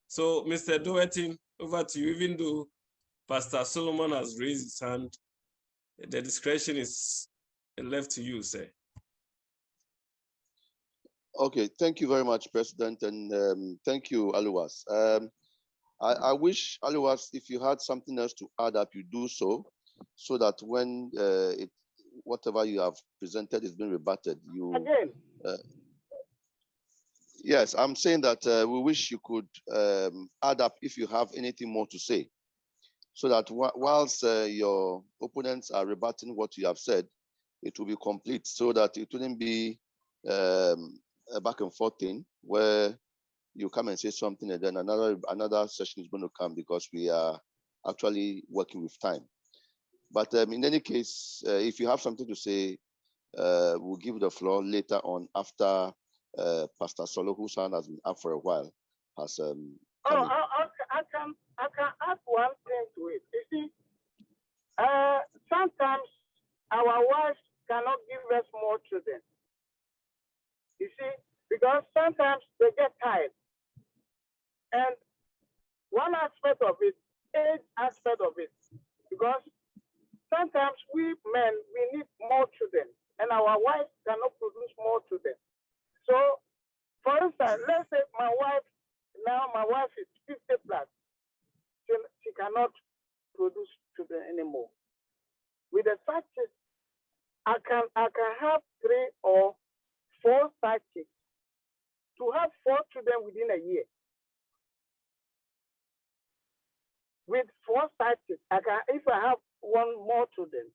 So Mr. Doherty, over to you. Even though Pastor Solomon has raised his hand, the discretion is left to you, sir. Okay, thank you very much, President, and thank you, Aluwas. I wish, Aluwas, if you had something else to add up, you do so that when whatever you have presented is being rebutted, you... Again? Yes, I'm saying that we wish you could add up if you have anything more to say, so that whilst your opponents are rebutting what you have said, it will be complete, so that it wouldn't be a back and forth thing where you come and say something and then another session is going to come, because we are actually working with time. But in any case, if you have something to say, we'll give the floor later on after Pastor Solo, whose hand has been up for a while, has come in. I can add one thing to it. You see, sometimes our wives cannot give us more children. You see, because sometimes they get tired. And one aspect of it, age aspect of it, because sometimes we men, we need more children, and our wives cannot produce more children. So, for instance, let's say my wife is 50 plus. She cannot produce children anymore. With the side chicks, I can have 3 or 4 side chicks to have 4 children within a year. With 4 side chicks, if I have 1 more children,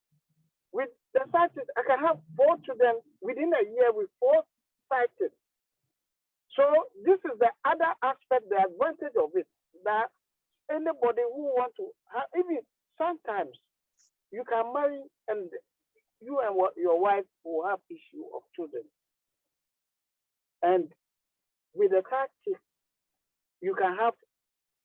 with the side chicks, I can have 4 children within a year with 4 side chicks. So this is the other aspect, the advantage of it, that anybody who wants to have, even sometimes you can marry and you and your wife will have issue of children. And with the side chick, you can have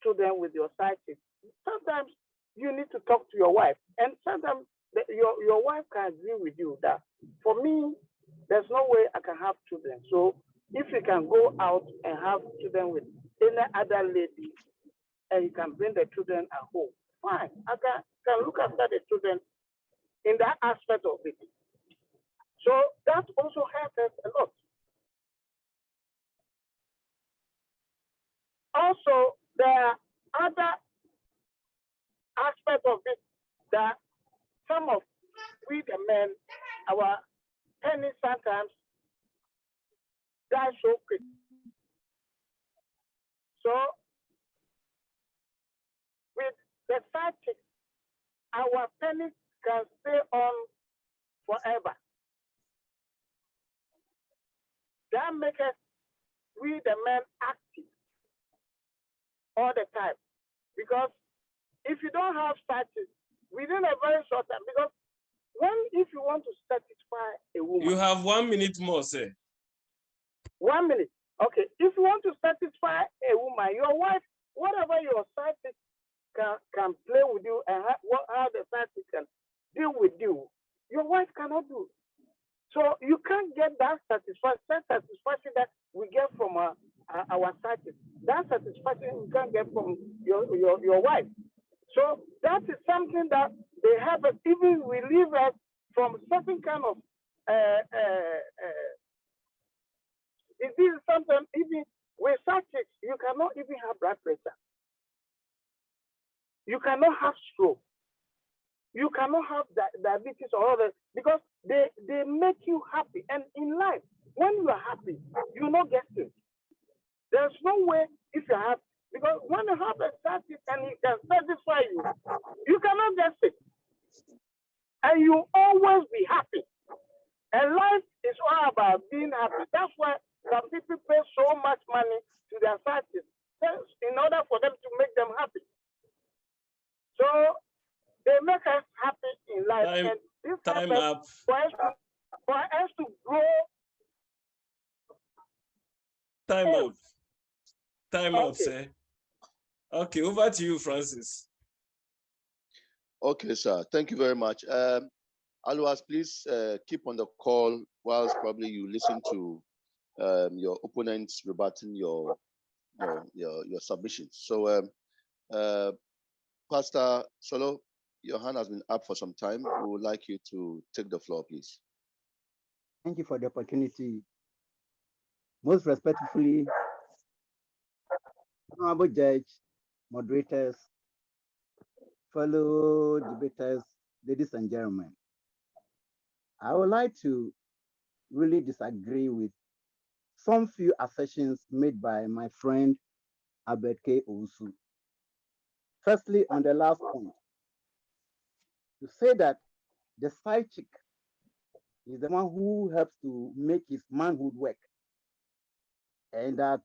children with your side chick. Sometimes you need to talk to your wife, and sometimes your wife can agree with you that for me, there's no way I can have children. So if you can go out and have children with any other lady, and you can bring the children at home, fine. I can look after the children in that aspect of it. So that also helps us a lot. Also, there are other aspects of it that some of we the men, our pennies sometimes die so quick. So with the side chick, our pennies can stay on forever. That makes us, we the men, active all the time. Because if you don't have side chicks within a very short time, because if you want to satisfy a woman, you have 1 minute more, sir. 1 minute. Okay. If you want to satisfy a woman, your wife, whatever your side chick can play with you and how the side chick can deal with you, your wife cannot do. So you can't get that satisfaction that we get from our side chick. That satisfaction you can't get from your wife. So that is something that they have us, even relieve us from certain kind of it is sometimes even with such chicks, you cannot even have blood pressure. You cannot have stroke. You cannot have diabetes or other, because they make you happy. And in life, when you are happy, you not get sick. There's no way if you have, because when you have a status and it can satisfy you, you cannot get sick. And you always be happy. And life is all about being happy. That's why some people pay so much money to their status in order for them to make them happy. So They make us happy in life. Time, And this time happens up. for us to grow. Time Oh, up. Time up, okay. sir. Okay, over to you, Francis. Okay, sir. Thank you very much. Alois, please keep on the call whilst probably you listen to your opponents rebutting your submissions. So, Pastor Solo, your hand has been up for some time. We would like you to take the floor, please. Thank you for the opportunity. Most respectfully, Honorable Judge, moderators, fellow debaters, ladies and gentlemen, I would like to really disagree with some few assertions made by my friend Albert K. Owusu. Firstly, on the last point, to say that the side chick is the one who helps to make his manhood work, and that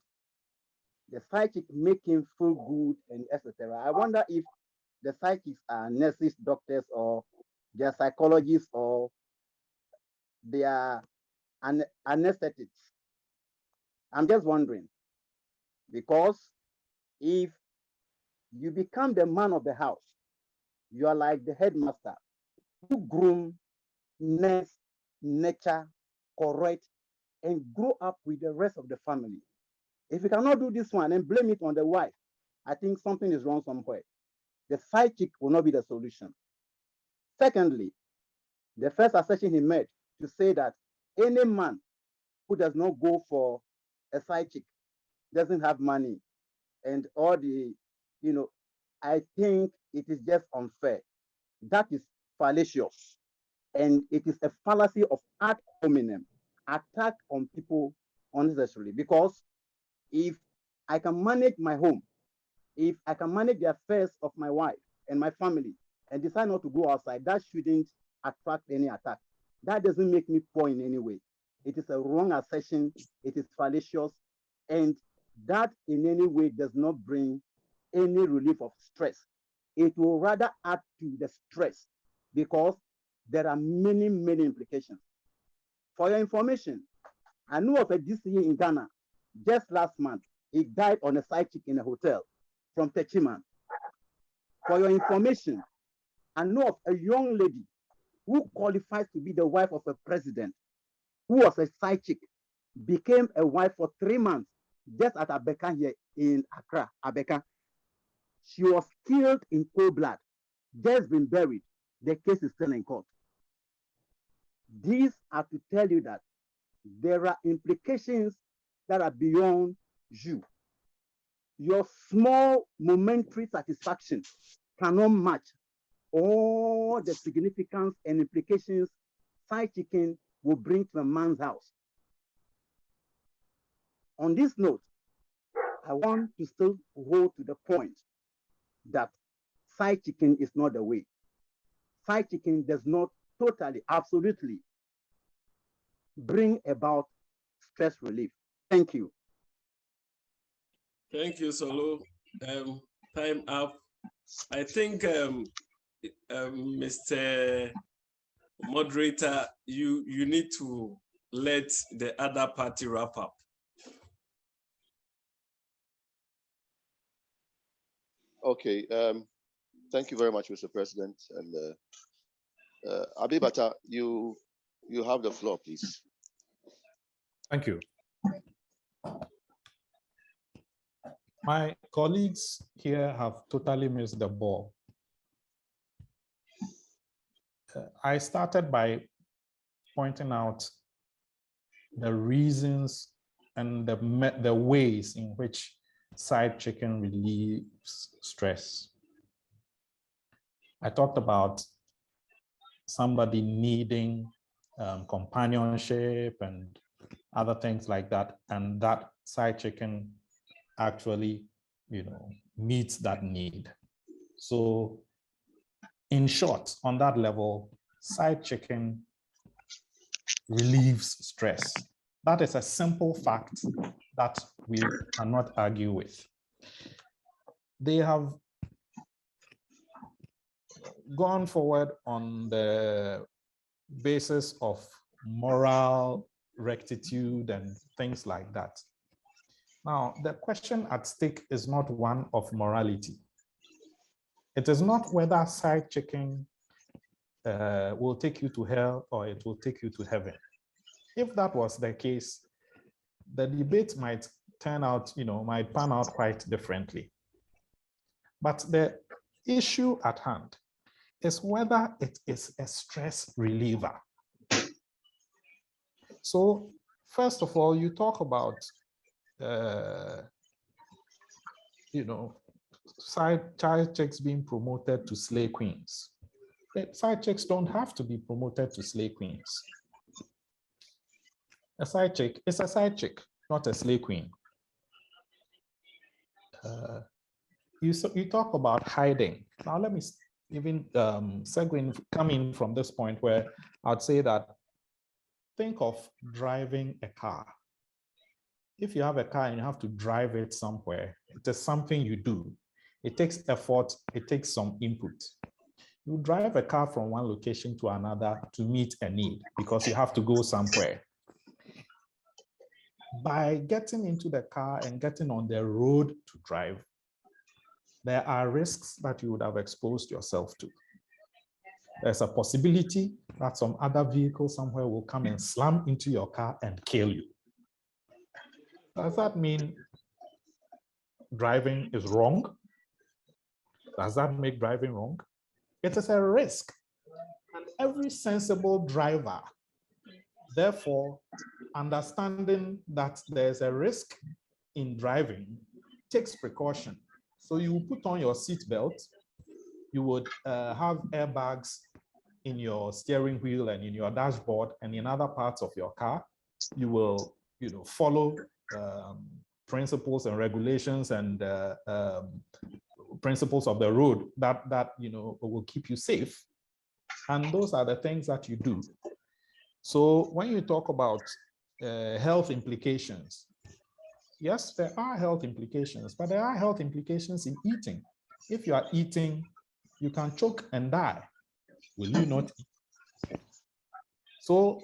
the side chick make him feel good and etc. I wonder if the psychics are nurses, doctors, or they are psychologists, or they are anesthetics. I'm just wondering, because if you become the man of the house, you are like the headmaster who groom, nurse, nurture, correct, and grow up with the rest of the family. If you cannot do this one and blame it on the wife, I think something is wrong somewhere. The side chick will not be the solution. Secondly, the first assertion he made to say that any man who does not go for a side chick doesn't have money and all the, I think it is just unfair. That is fallacious. And it is a fallacy of ad hominem, attack on people unnecessarily. Because if I can manage my home, if I can manage the affairs of my wife and my family and decide not to go outside, that shouldn't attract any attack. That doesn't make me poor in any way. It is a wrong assertion. It is fallacious. And that in any way does not bring any relief of stress. It will rather add to the stress because there are many, many implications. For your information, I knew of a DCE in Ghana just last month. He died on a side chick in a hotel from Techiman. For your information, I know of a young lady who qualifies to be the wife of a president, who was a side chick, became a wife for 3 months, just at Abeka here in Accra, Abeka. She was killed in cold blood, just been buried. The case is still in court. These are to tell you that there are implications that are beyond you. Your small momentary satisfaction cannot match all the significance and implications side chicking will bring to a man's house. On this note, I want to still hold to the point that side chicking is not the way. Side chicking does not totally, absolutely bring about stress relief. Thank you. Thank you, Solo. Time up. I think, Mr. Moderator, you need to let the other party wrap up. Okay. Thank you very much, Mr. President. And Abibata, you have the floor, please. Thank you. My colleagues here have totally missed the ball. I started by pointing out the reasons and the ways in which side chicken relieves stress. I talked about somebody needing companionship and other things like that, and that side chicken actually, meets that need. So in short, on that level, side chicken relieves stress. That is a simple fact that we cannot argue with. They have gone forward on the basis of moral rectitude and things like that. Now, the question at stake is not one of morality. It is not whether side checking will take you to hell or it will take you to heaven. If that was the case, the debate might turn out, might pan out quite differently. But the issue at hand is whether it is a stress reliever. So, first of all, you talk about, side chicks being promoted to slay queens. Side chicks don't have to be promoted to slay queens. A side chick is a side chick, not a slay queen. You talk about hiding. Now let me even come in from this point where I'd say that think of driving a car. If you have a car and you have to drive it somewhere, it is something you do. It takes effort, it takes some input. You drive a car from one location to another to meet a need because you have to go somewhere. By getting into the car and getting on the road to drive, there are risks that you would have exposed yourself to. There's a possibility that some other vehicle somewhere will come and slam into your car and kill you. Does that mean driving is wrong? Does that make driving wrong? It is a risk. And every sensible driver, therefore, understanding that there's a risk in driving, takes precaution. So you will put on your seatbelt, you would have airbags in your steering wheel and in your dashboard and in other parts of your car. You will follow principles and regulations and principles of the road that will keep you safe. And those are the things that you do. So when you talk about health implications, yes, there are health implications, but there are health implications in eating. If you are eating, you can choke and die. Will you not eat? So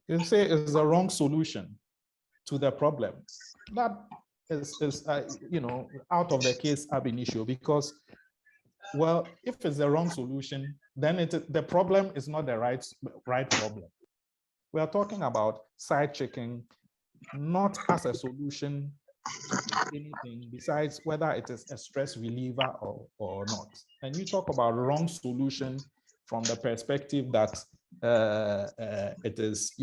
you say it's the wrong solution to the problem. That is out of the case ab initio, because, well, if it's the wrong solution, then the problem is not the right problem. We are talking about side checking not as a solution to anything besides whether it is a stress reliever or not. And you talk about wrong solution from the perspective that it is,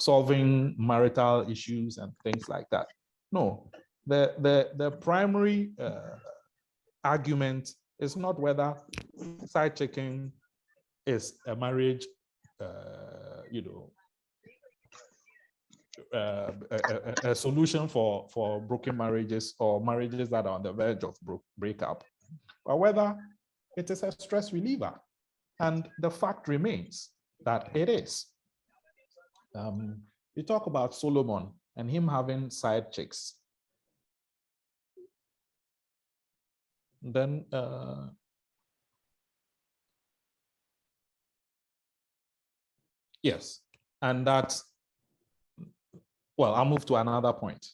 solving marital issues and things like that. No, the primary argument is not whether side checking is a marriage, a solution for broken marriages or marriages that are on the verge of breakup, but whether it is a stress reliever. And the fact remains that it is. You talk about Solomon and him having side chicks. Then yes, and that, well, I'll move to another point.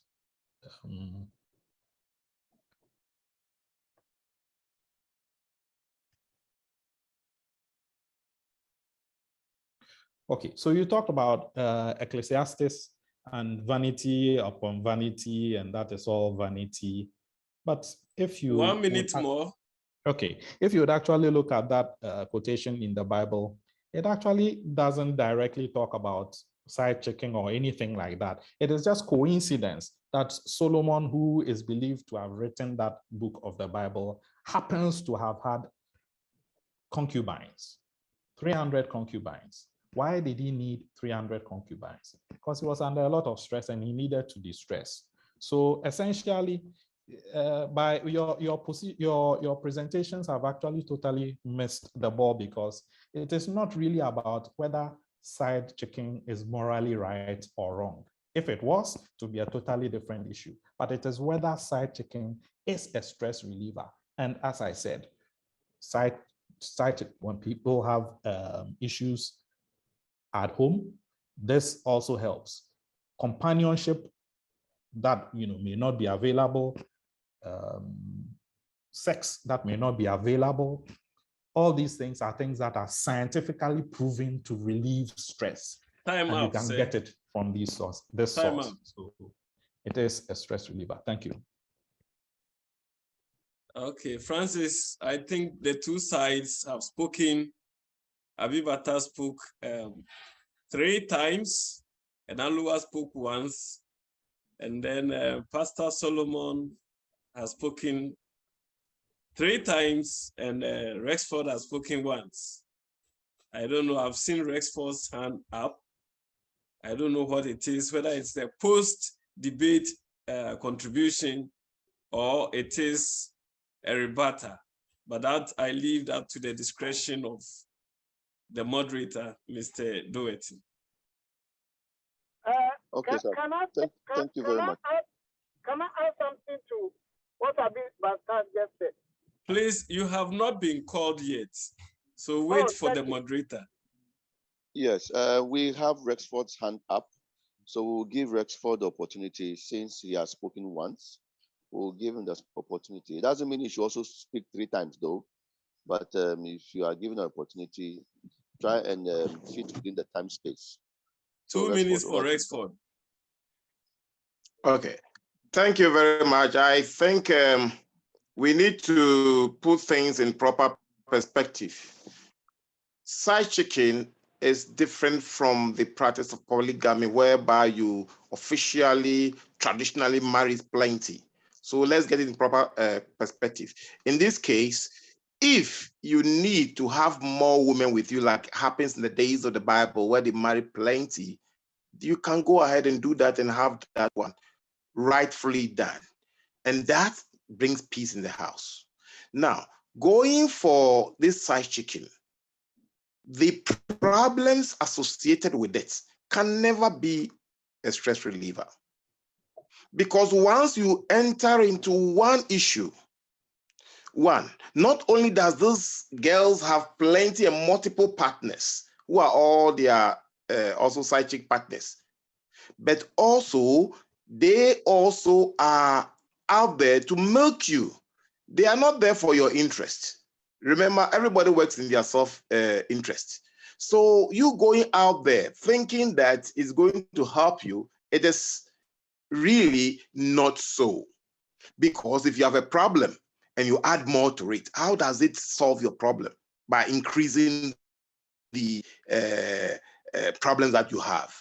Okay, so you talked about Ecclesiastes and vanity upon vanity, and that is all vanity. But if you 1 minute more. Okay, if you would actually look at that quotation in the Bible, it actually doesn't directly talk about side checking or anything like that. It is just coincidence that Solomon, who is believed to have written that book of the Bible, happens to have had concubines, 300 concubines. Why did he need 300 concubines? Because he was under a lot of stress and he needed to de-stress. So essentially, by your presentations have actually totally missed the ball, because it is not really about whether side checking is morally right or wrong. If it was, to be a totally different issue. But it is whether side checking is a stress reliever. And as I said, cite when people have issues at home, this also helps. Companionship that may not be available, sex that may not be available. All these things are things that are scientifically proven to relieve stress. Time and out, you can sir. get it from this source. Time out. So it is a stress reliever. Thank you. Okay, Francis, I think the two sides have spoken. Abibata spoke 3 times, and Alua spoke once, and then Pastor Solomon has spoken 3 times, and Rexford has spoken once. I don't know, I've seen Rexford's hand up. I don't know what it is, whether it's the post-debate contribution or it is a rebutter, but that I leave that to the discretion of the moderator, Mr. Doherty. Okay, sir. Thank you very much. Can I add something to what Abibata just said? Please, you have not been called yet, so wait for the moderator. Yes, we have Rexford's hand up, so we'll give Rexford the opportunity since he has spoken once. We'll give him the opportunity. It doesn't mean he should also speak 3 times though, but if you are given an opportunity, try and fit within the time space. So 2 minutes for Rexford. Okay, thank you very much. I think we need to put things in proper perspective. Side chicking is different from the practice of polygamy, whereby you officially, traditionally marry plenty. So let's get it in proper perspective. In this case, if you need to have more women with you, like happens in the days of the Bible where they marry plenty, you can go ahead and do that and have that one rightfully done. And that brings peace in the house. Now, going for this side chicking, the problems associated with it can never be a stress reliever. Because once you enter into one issue, not only does these girls have plenty and multiple partners who are all their also side chick partners, but also they also are out there to milk you. They are not there for your interest. Remember, everybody works in their self-interest. So you going out there thinking that it's going to help you, it is really not so. Because if you have a problem and you add more to it, how does it solve your problem? By increasing the problems that you have.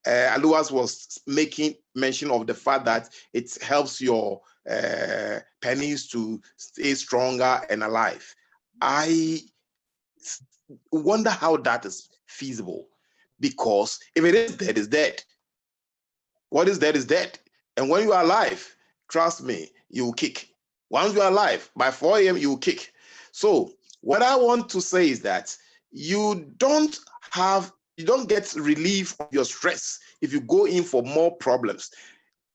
Aluas was making mention of the fact that it helps your pennies to stay stronger and alive. I wonder how that is feasible, because if it is dead, it's dead. What is dead is dead. And when you are alive, trust me, you will kick. Once you are alive, by 4 a.m., you will kick. So what I want to say is that you don't get relief of your stress if you go in for more problems.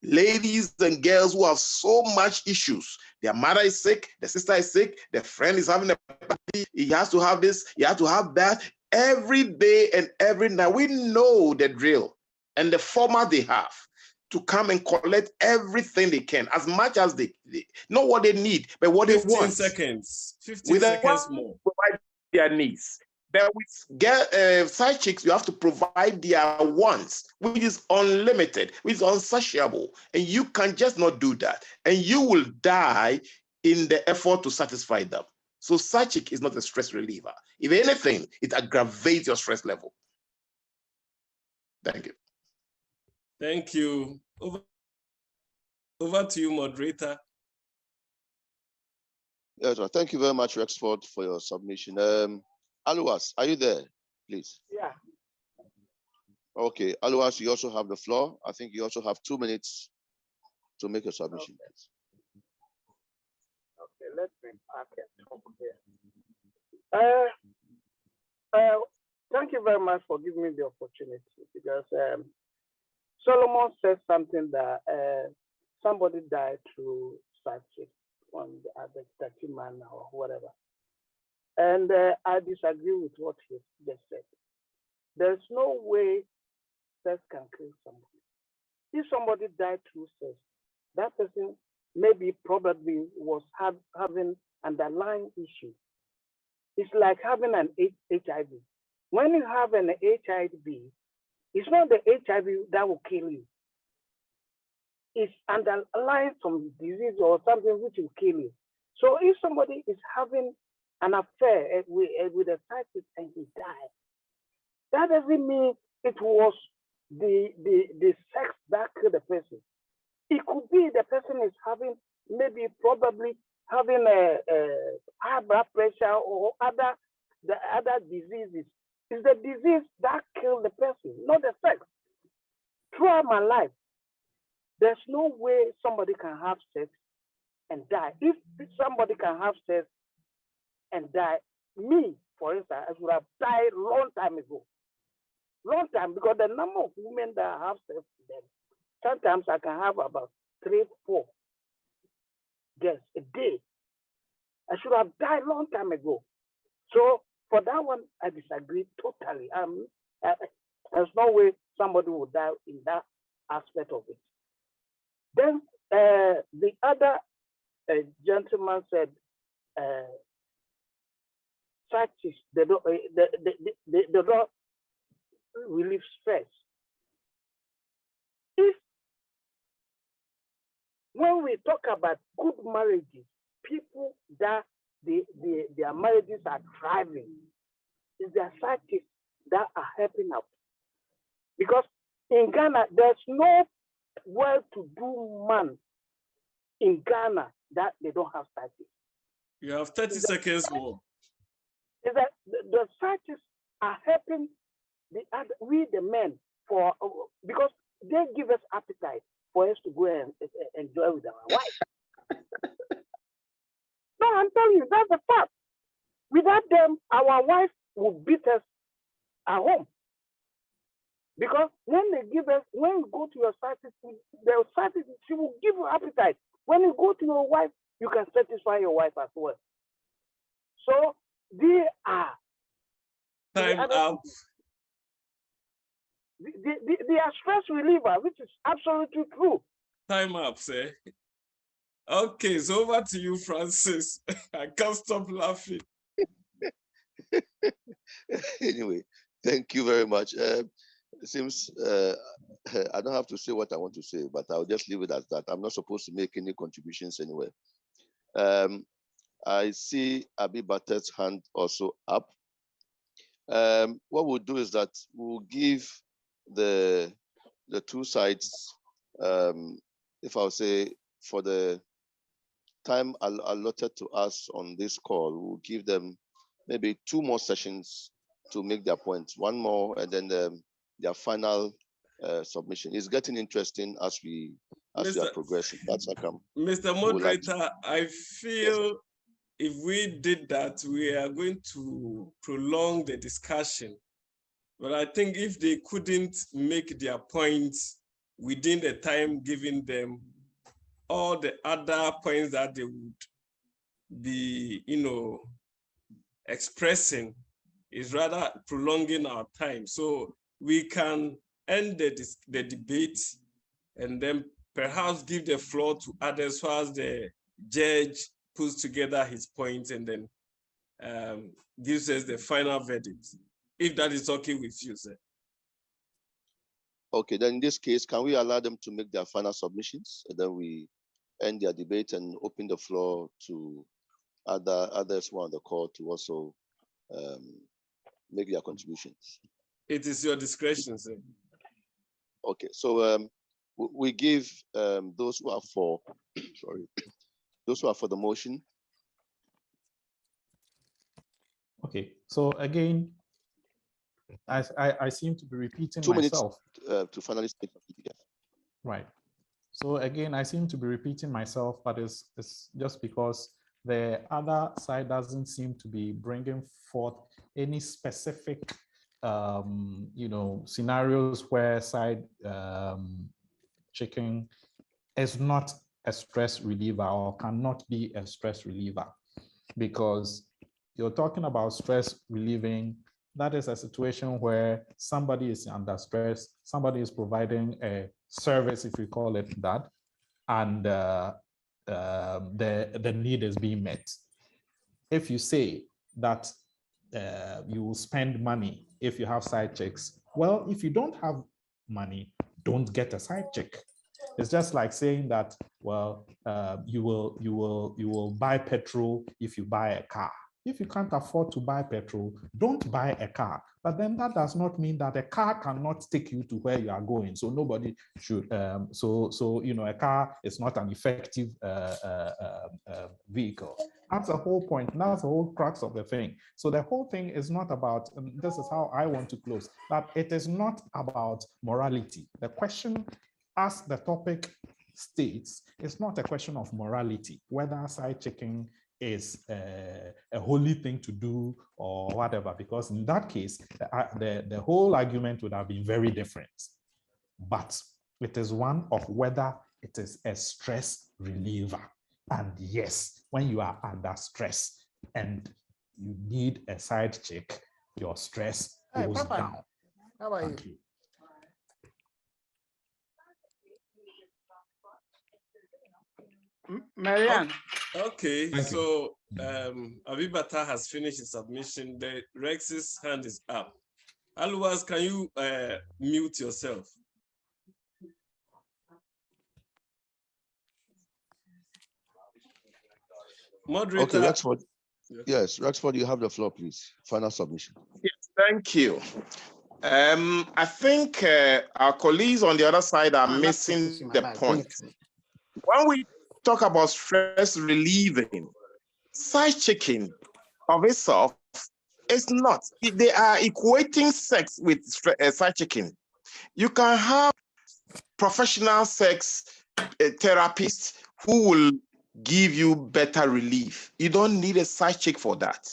Ladies and girls who have so much issues, their mother is sick, the sister is sick, the friend is having a party, he has to have this, he has to have that, every day and every night. We know the drill and the format they have to come and collect everything they can, as much as they not what they need, but what they want. 15 seconds more. Provide their needs. But with side chicks, you have to provide their wants, which is unlimited, which is unsatiable. And you can just not do that. And you will die in the effort to satisfy them. So side chick is not a stress reliever. If anything, it aggravates your stress level. Thank you. Thank you. Over to you, moderator. Yes, well, thank you very much, Rexford, for your submission. Aluas, are you there, please? Yeah. Okay, Aluas, you also have the floor. I think you also have 2 minutes to make a submission. Okay, let me talk here. Thank you very much for giving me the opportunity, because Solomon said something that somebody died through side chick. as a 30 man or whatever. And I disagree with what he just said. There's no way sex can kill somebody. If somebody died through sex, that person maybe probably was having underlying issue. It's like having an HIV. When you have an HIV, it's not the HIV that will kill you. It's underlying some disease or something which will kill you. So if somebody is having an affair with a scientist and he died, that doesn't mean it was the sex that killed the person. It could be the person is having probably having a high blood pressure or the other diseases. It's the disease that killed the person, not the sex. Throughout my life, there's no way somebody can have sex and die. If somebody can have sex and die, me, for instance, I would have died a long time ago. Long time, because the number of women that have sex with them, sometimes I can have about 3, 4 girls a day. I should have died a long time ago. So for that one, I disagree totally. There's no way somebody would die in that aspect of it. Then the other gentleman said, such they don't relieve stress. If when we talk about good marriages, people that their marriages are thriving, is their psychics that are helping out. Because in Ghana, there's no well-to-do man in Ghana that they don't have psychics. You have 30 seconds more. Is that the psychics are helping we the men because they give us appetite for us to go and enjoy with our wife. No, I'm telling you, that's the fact. Without them, our wife will beat us at home. Because when you go to your psychic, the psychic, she will give you appetite. When you go to your wife, you can satisfy your wife as well. So they are. Time up. They are stress reliever, which is absolutely true. Time up, sir. Okay, so over to you, Francis. I can't stop laughing. Anyway, thank you very much. It seems I don't have to say what I want to say, but I'll just leave it as that. I'm not supposed to make any contributions anyway. I see Abi Batet's hand also up. What we'll do is that we'll give the two sides, if I'll say for the time allotted to us on this call, we'll give them maybe 2 more sessions to make their points. 1 more, and then their final submission. It's getting interesting as we are progressing. That's how come. Mr. Moderator, I feel if we did that, we are going to prolong the discussion. But I think if they couldn't make their points within the time given them, all the other points that they would be, expressing is rather prolonging our time. So we can end the debate and then perhaps give the floor to others as the judge puts together his points and then gives us the final verdict, if that is okay with you, sir. Okay, then in this case, can we allow them to make their final submissions? And then we end their debate and open the floor to others who are on the call to also make their contributions. It is your discretion, sir. Okay, so we give those who are for, those who are for the motion. Okay, so again, I seem to be repeating 2 myself. minutes to finally speak. Right. So again, I seem to be repeating myself, but it's just because the other side doesn't seem to be bringing forth any specific, scenarios where side chicken is not a stress reliever or cannot be a stress reliever, because you're talking about stress relieving. That is a situation where somebody is under stress, somebody is providing a service, if we call it that, and the need is being met. If you say that you will spend money if you have side chicks, well, if you don't have money, don't get a side chick. It's just like saying that, well, you will buy petrol if you buy a car. If you can't afford to buy petrol, don't buy a car. But then that does not mean that a car cannot take you to where you are going. So nobody should. So you know, a car is not an effective vehicle. That's the whole point. That's the whole crux of the thing. So the whole thing is not about. This is how I want to close. That it is not about morality. The question, as the topic states, is not a question of morality, whether side chicking is a holy thing to do or whatever, because in that case, the whole argument would have been very different. But it is one of whether it is a stress reliever. And yes, when you are under stress and you need a side chick, your stress goes down. How about you? Marianne. Okay, so Abibata has finished his submission. The Rex's hand is up. Otherwise, can you mute yourself? Moderator. Okay, Rexford. Yes, Rexford, you have the floor, please. Final submission. Yes, thank you. I think our colleagues on the other side are missing the point. When we talk about stress relieving, side chicking of itself is not. They are equating sex with side chicking. You can have professional sex therapists who will give you better relief. You don't need a side chick for that.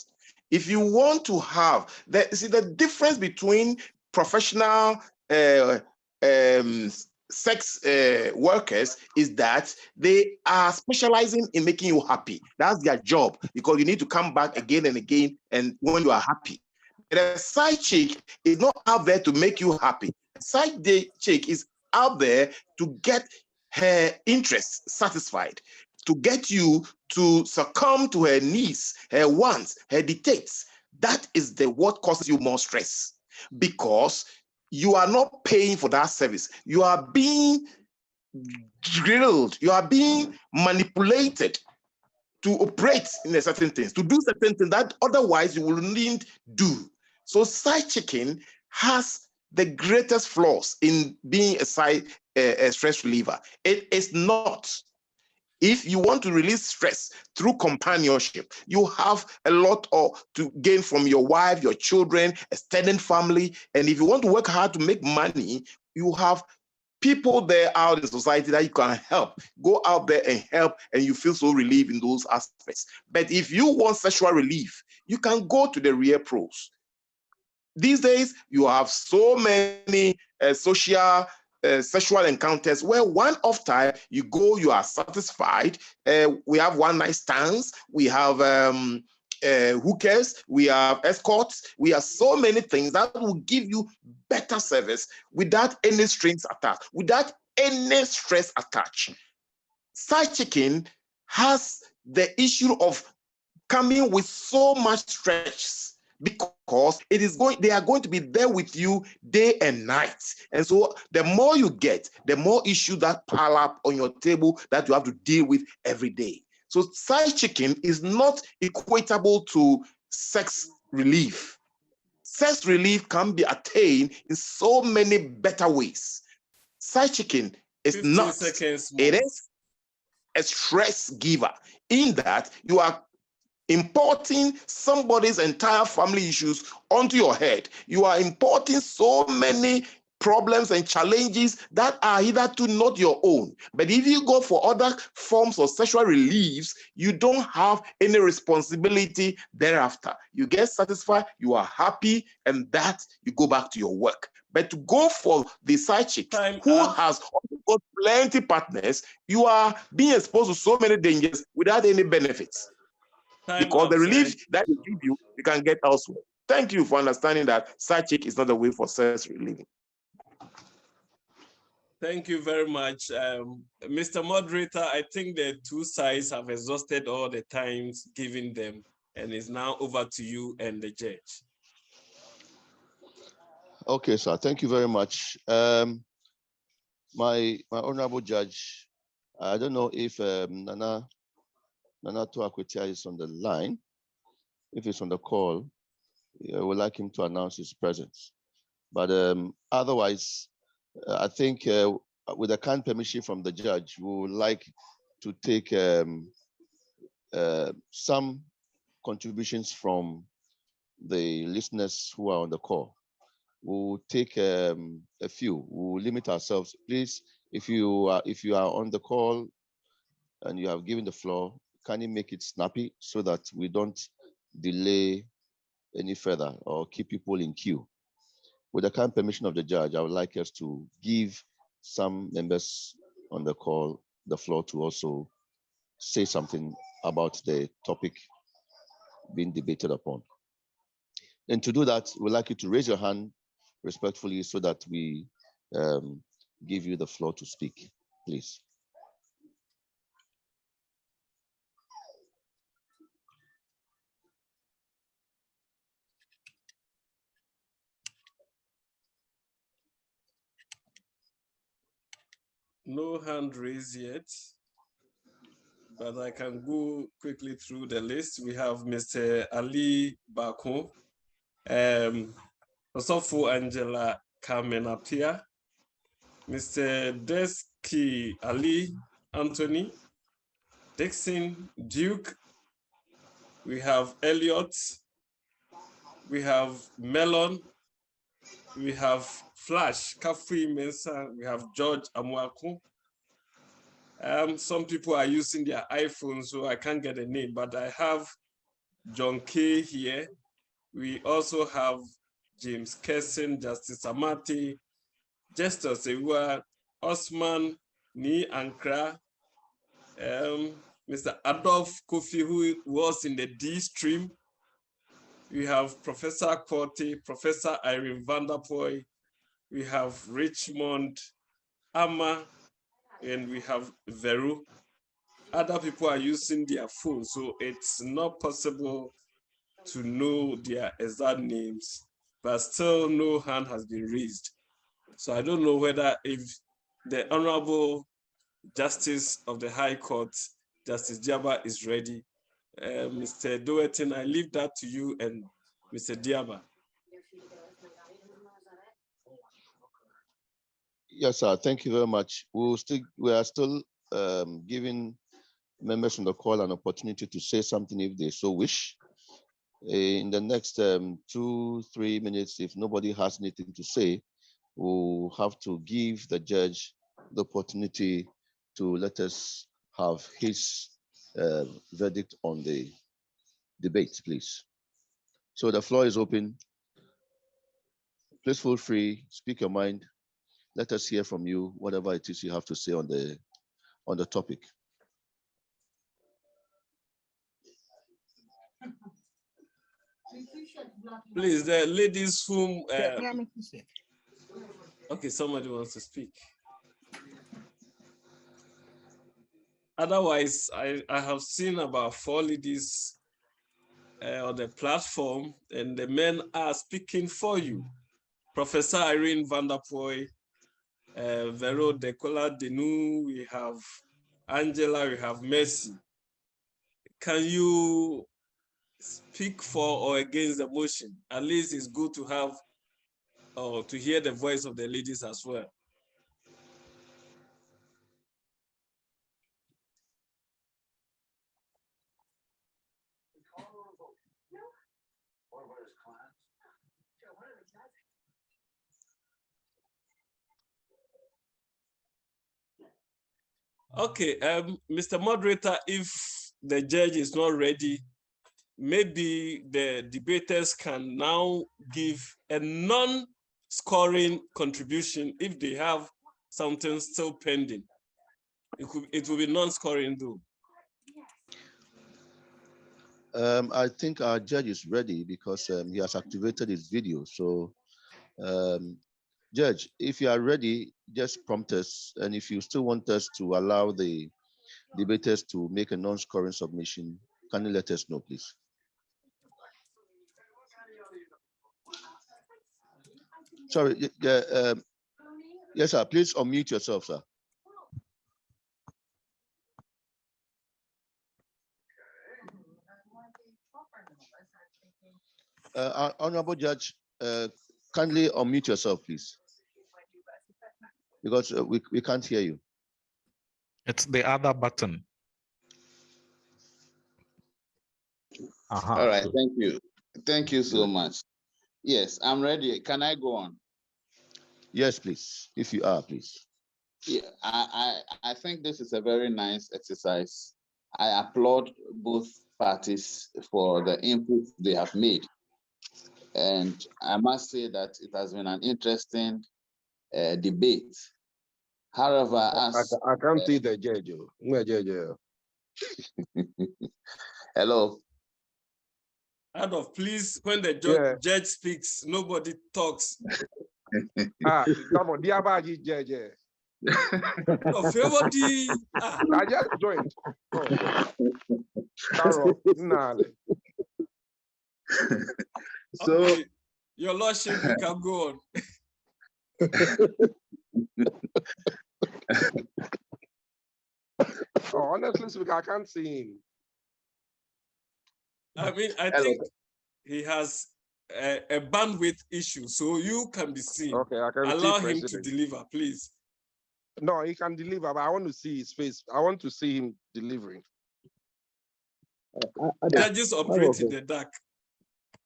If you want to have, the difference between professional sex workers is that they are specializing in making you happy. That's their job, because you need to come back again and again and when you are happy. The side chick is not out there to make you happy. Side chick is out there to get her interests satisfied, to get you to succumb to her needs, her wants, her dictates. That is what causes you more stress, because you are not paying for that service. You are being drilled. You are being manipulated to operate in a certain things, to do certain things that otherwise you wouldn't do. So side chicking has the greatest flaws in being a stress reliever. It is not. If you want to release stress through companionship, you have a lot to gain from your wife, your children, extended family. And if you want to work hard to make money, you have people there out in society that you can help. Go out there and help, and you feel so relieved in those aspects. But if you want sexual relief, you can go to the real pros. These days, you have so many sexual encounters where one off time you go, you are satisfied. We have one night stands, we have hookers, we have escorts, we have so many things that will give you better service without any strings attached, without any stress attached. Side chicking has the issue of coming with so much stress, because they are going to be there with you day and night. And so the more you get, the more issues that pile up on your table that you have to deal with every day. So side chicking is not equatable to sex relief. Sex relief can be attained in so many better ways. Side chicking is not. Seconds more. It is a stress giver, in that you are importing somebody's entire family issues onto your head. You are importing so many problems and challenges that are hitherto not your own. But if you go for other forms of sexual reliefs, you don't have any responsibility thereafter. You get satisfied, you are happy, and that you go back to your work. But to go for the side chick who has got plenty partners, you are being exposed to so many dangers without any benefits. Because the relief that they give you, you can get elsewhere. Thank you for understanding that side chick is not the way for sex relieving. Thank you very much. Mr. Moderator, I think the two sides have exhausted all the times given them, and it's now over to you and the judge. Okay, sir. Thank you very much. My honorable judge, I don't know if Nana Tuakwetia is on the line. If he's on the call, I would like him to announce his presence. But otherwise, I think with the kind permission from the judge, we would like to take some contributions from the listeners who are on the call. We'll take a few. We'll limit ourselves. Please, if you are on the call and you have given the floor, can you make it snappy so that we don't delay any further or keep people in queue? With the kind permission of the judge, I would like us to give some members on the call the floor to also say something about the topic being debated upon. And to do that, we'd like you to raise your hand respectfully so that we give you the floor to speak, please. No hand raised yet, but I can go quickly through the list. We have Mr. Ali Bako, Osofo Angela Kamenapia, Mr. Deski Ali Anthony, Dixon Duke, we have Elliot, we have Melon, we have Flash, Kafui Mensa, we have George Amwaku. Some people are using their iPhones, so I can't get a name, but I have John K here. We also have James Kesson, Justice Amati, Justus Ewa, Osman Ni Ankra, Mr. Adolf Kofi, who was in the D stream. We have Professor Korte, Professor Irene Vanderpoy, we have Richmond Amma, and we have Veru. Other people are using their phones, so it's not possible to know their exact names, but still no hand has been raised. So I don't know whether if the Honorable Justice of the High Court, Justice Diaba, is ready. Mr. Doherty, I leave that to you and Mr. Diaba. Yes, sir. Thank you very much. We are still giving members on the call an opportunity to say something if they so wish. In the next 2-3 minutes, if nobody has anything to say, we'll have to give the judge the opportunity to let us have his verdict on the debate, please. So the floor is open. Please feel free, speak your mind. Let us hear from you, whatever it is you have to say on the topic. Please, the ladies whom... okay, somebody wants to speak. Otherwise, I have seen about 4 ladies on the platform, and the men are speaking for you. Professor Irene Vanderpoy, Vero Decola Denu, we have Angela, we have Mercy. Can you speak for or against the motion? At least it's good to have or to hear the voice of the ladies as well. Okay, Mr. Moderator, if the judge is not ready, maybe the debaters can now give a non-scoring contribution if they have something still pending. It will be non-scoring though. I think our judge is ready because he has activated his video. So, Judge, if you are ready, just prompt us. And if you still want us to allow the debaters to make a non-scoring submission, can you let us know, please? Sorry, yes, sir. Please unmute yourself, sir. Honorable Judge, kindly unmute yourself, please, because we can't hear you. It's the other button. All right, thank you. Thank you so much. Yes, I'm ready. Can I go on? Yes, please. If you are, please. Yeah, I think this is a very nice exercise. I applaud both parties for the input they have made. And I must say that it has been an interesting debate. However, as I can't see the judge. Hello. Adolf, please, when the judge speaks, nobody talks. Come on, dear Baji judge. I just joined. Carol, so, okay. Your Lordship, you can go on. Honestly speaking, I can't see him. I mean, I think he has a bandwidth issue, so you can be seen. Okay, I can allow see him to deliver, please. No, he can deliver, but I want to see his face. I want to see him delivering. Judges operate in the dark.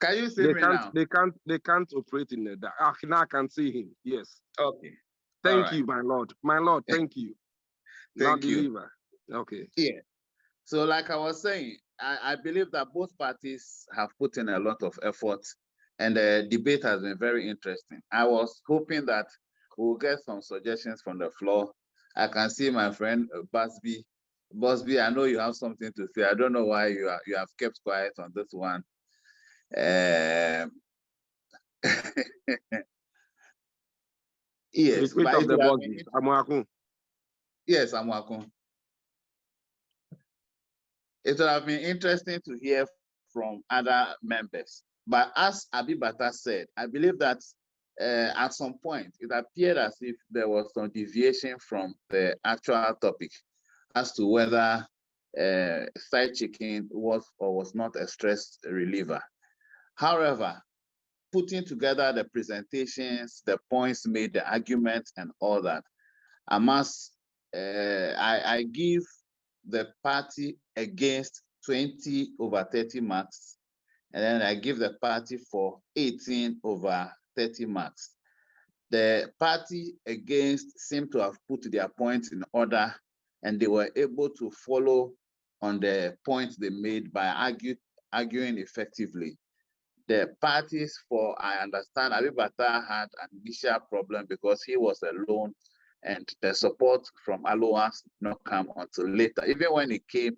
Can you see me now? They can't operate in the dark. Now I can see him. Yes. Okay. Thank you, my lord. My lord, thank you. Thank you. Deliver. Okay. Yeah. So, like I was saying, I believe that both parties have put in a lot of effort, and the debate has been very interesting. I was hoping that we'll get some suggestions from the floor. I can see my friend Busby. Busby, I know you have something to say. I don't know why you have kept quiet on this one. Yes, yes, Amwakun. Yes, Amwakun. It would have been interesting to hear from other members. But as Abibata said, I believe that at some point, it appeared as if there was some deviation from the actual topic as to whether side chicken was or was not a stress reliever. However, putting together the presentations, the points made, the arguments, and all that, I give the party against 20 over 30 marks, and then I give the party for 18 over 30 marks. The party against seemed to have put their points in order, and they were able to follow on the points they made by arguing effectively. The parties for, I understand, Abibata had an initial problem because he was alone, and the support from Aloas did not come until later. Even when it came,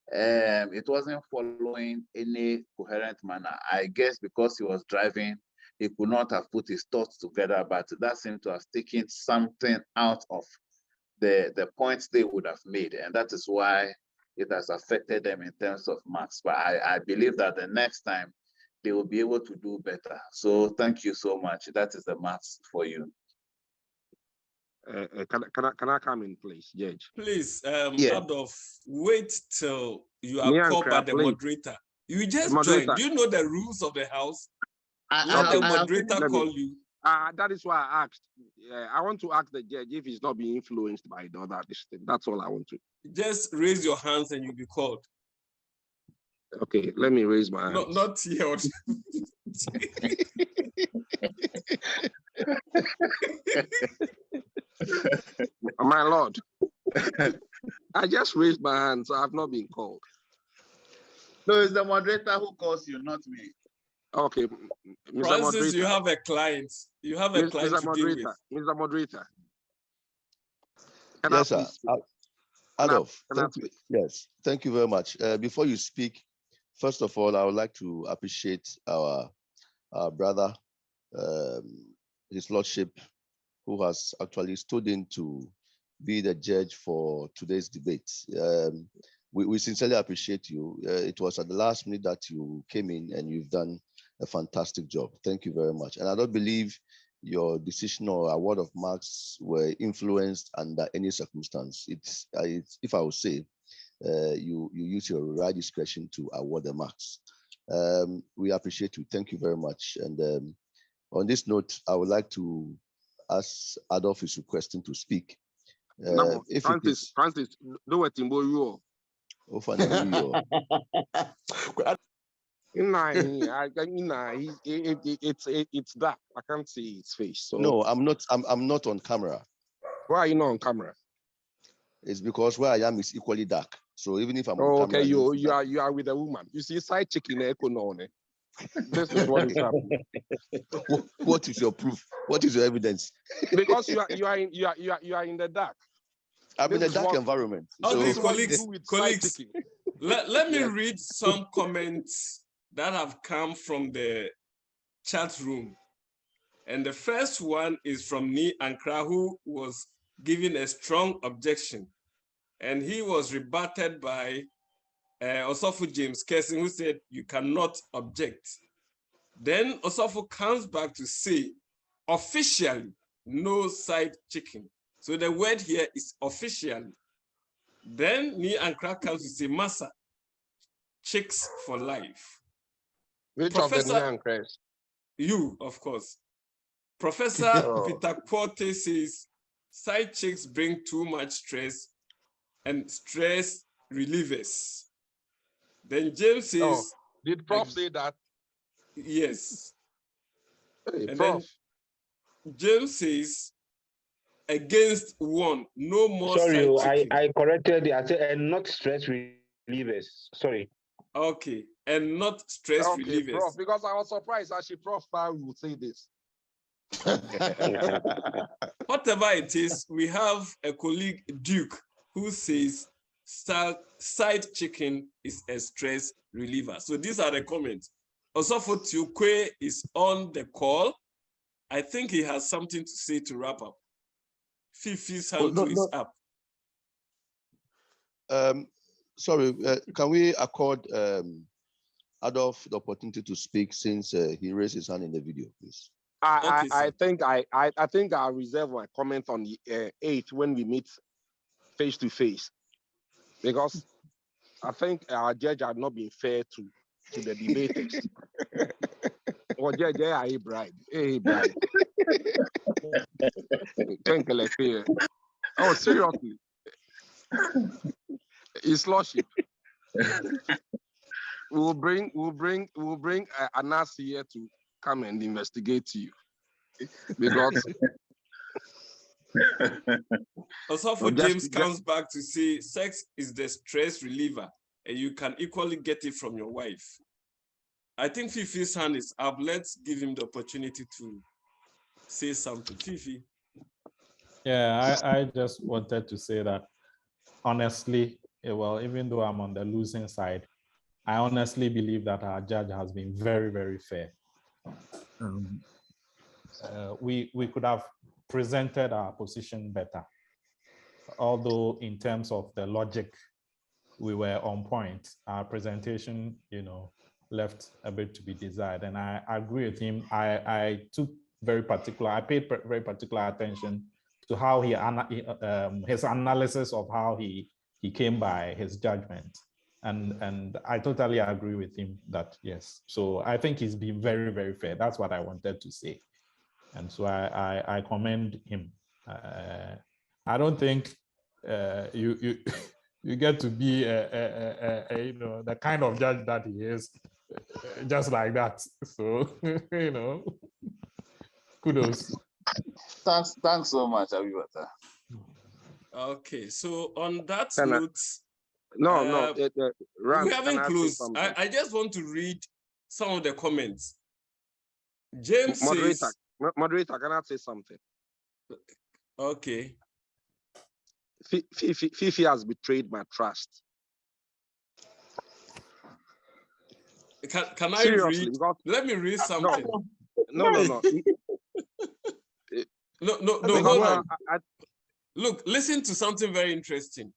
it wasn't following any coherent manner. I guess because he was driving, he could not have put his thoughts together, but that seemed to have taken something out of the points they would have made. And that is why it has affected them in terms of marks. But I believe that the next time they will be able to do better. So thank you so much. That is the marks for you. Can I come in, please, Judge? Please, Adolf, wait till you are called by the moderator. You just joined. Do you know the rules of the house? Let the moderator call you. That is why I asked. I want to ask the judge if he's not being influenced by the other thing. That's all I want to. Just raise your hands and you'll be called. Okay, let me raise my hands. Not here. My lord. I just raised my hand, so I've not been called. No, it's the moderator who calls you, not me. Okay, Mr. Francis, Moderator. you have a client. You have a client Mr. to deal with. Moderator. Mr. Moderator. Can Yes, I sir. please speak? Adolf, Can I thank you. speak? Yes, thank you very much. Before you speak, first of all, I would like to appreciate our brother, His Lordship, who has actually stood in to be the judge for today's debate. We sincerely appreciate you. It was at the last minute that you came in and you've done a fantastic job. Thank you very much. And I don't believe your decision or award of marks were influenced under any circumstance. It's if I would say, you use your right discretion to award the marks. We appreciate you. Thank you very much. And on this note, I would like to ask Adolf is requesting to speak. If Francis, do what in Boyo. Oh, finally, It's dark. I can't see his face. So no, I'm not on camera. why are you not on camera? It's because where I am is equally dark. So even if I'm on Okay, camera, you are with a woman. You see, side chicken echo no. This is what is happening. What is your proof? What is your evidence? Because you are in the dark. I'm in a dark environment. Okay, So colleagues, let me read some comments that have come from the chat room. And the first one is from Ni Ankara, who was giving a strong objection. And he was rebutted by Osofo James Kessin, who said, you cannot object. Then Osofo comes back to say, officially, no side chicken. So the word here is officially. Then Ni Ankara comes to say, Massa, chicks for life. Which Professor, of the Ni Ankaras? You, of course. Professor Peter Porte says, side chicks bring too much stress and stress relievers. Then James says, did Prof say that? Yes. Hey, and Prof. Then James says, against one, no more Sorry, side chicken. I corrected it. I said, and not stress relievers. Sorry. Okay, and not stress relievers. Prof, because I was surprised actually Prof would say this. Whatever it is, we have a colleague, Duke, who says side chicken is a stress reliever. So these are the comments. Osofo Tiukwe is on the call. I think he has something to say to wrap up. Fifi's hand is up. Sorry, can we accord Adolf the opportunity to speak since he raised his hand in the video, please? I think I'll reserve my comment on the 8th when we meet face to face, because I think our judge had not been fair to the debaters. Or judge, a bride. Oh, seriously. His Lordship. We'll bring Anas here to come and investigate you, because Osofo James comes back to say sex is the stress reliever and you can equally get it from your wife. I think Fifi's hand is up. Let's give him the opportunity to say something. Fifi. Yeah, I just wanted to say that honestly, well, even though I'm on the losing side, I honestly believe that our judge has been very, very fair. We could have presented our position better, although in terms of the logic, we were on point. Our presentation, left a bit to be desired, and I agree with him. I paid very particular attention to how his analysis of how he came by his judgment. And I totally agree with him that, yes. So I think he's been very, very fair. That's what I wanted to say. And so I commend him. I don't think you get to be the kind of judge that he is just like that. So, kudos. Thanks so much, Abibata. Okay, so on that Can I- note, No, Rand, we can haven't I say closed. something? I just want to read some of the comments. James Moderator, says, moderator, can I say something? okay. Fifi has betrayed my trust. Can I Seriously, read? because Let me read something. no. No, Because hold on. I Look, listen to something very interesting.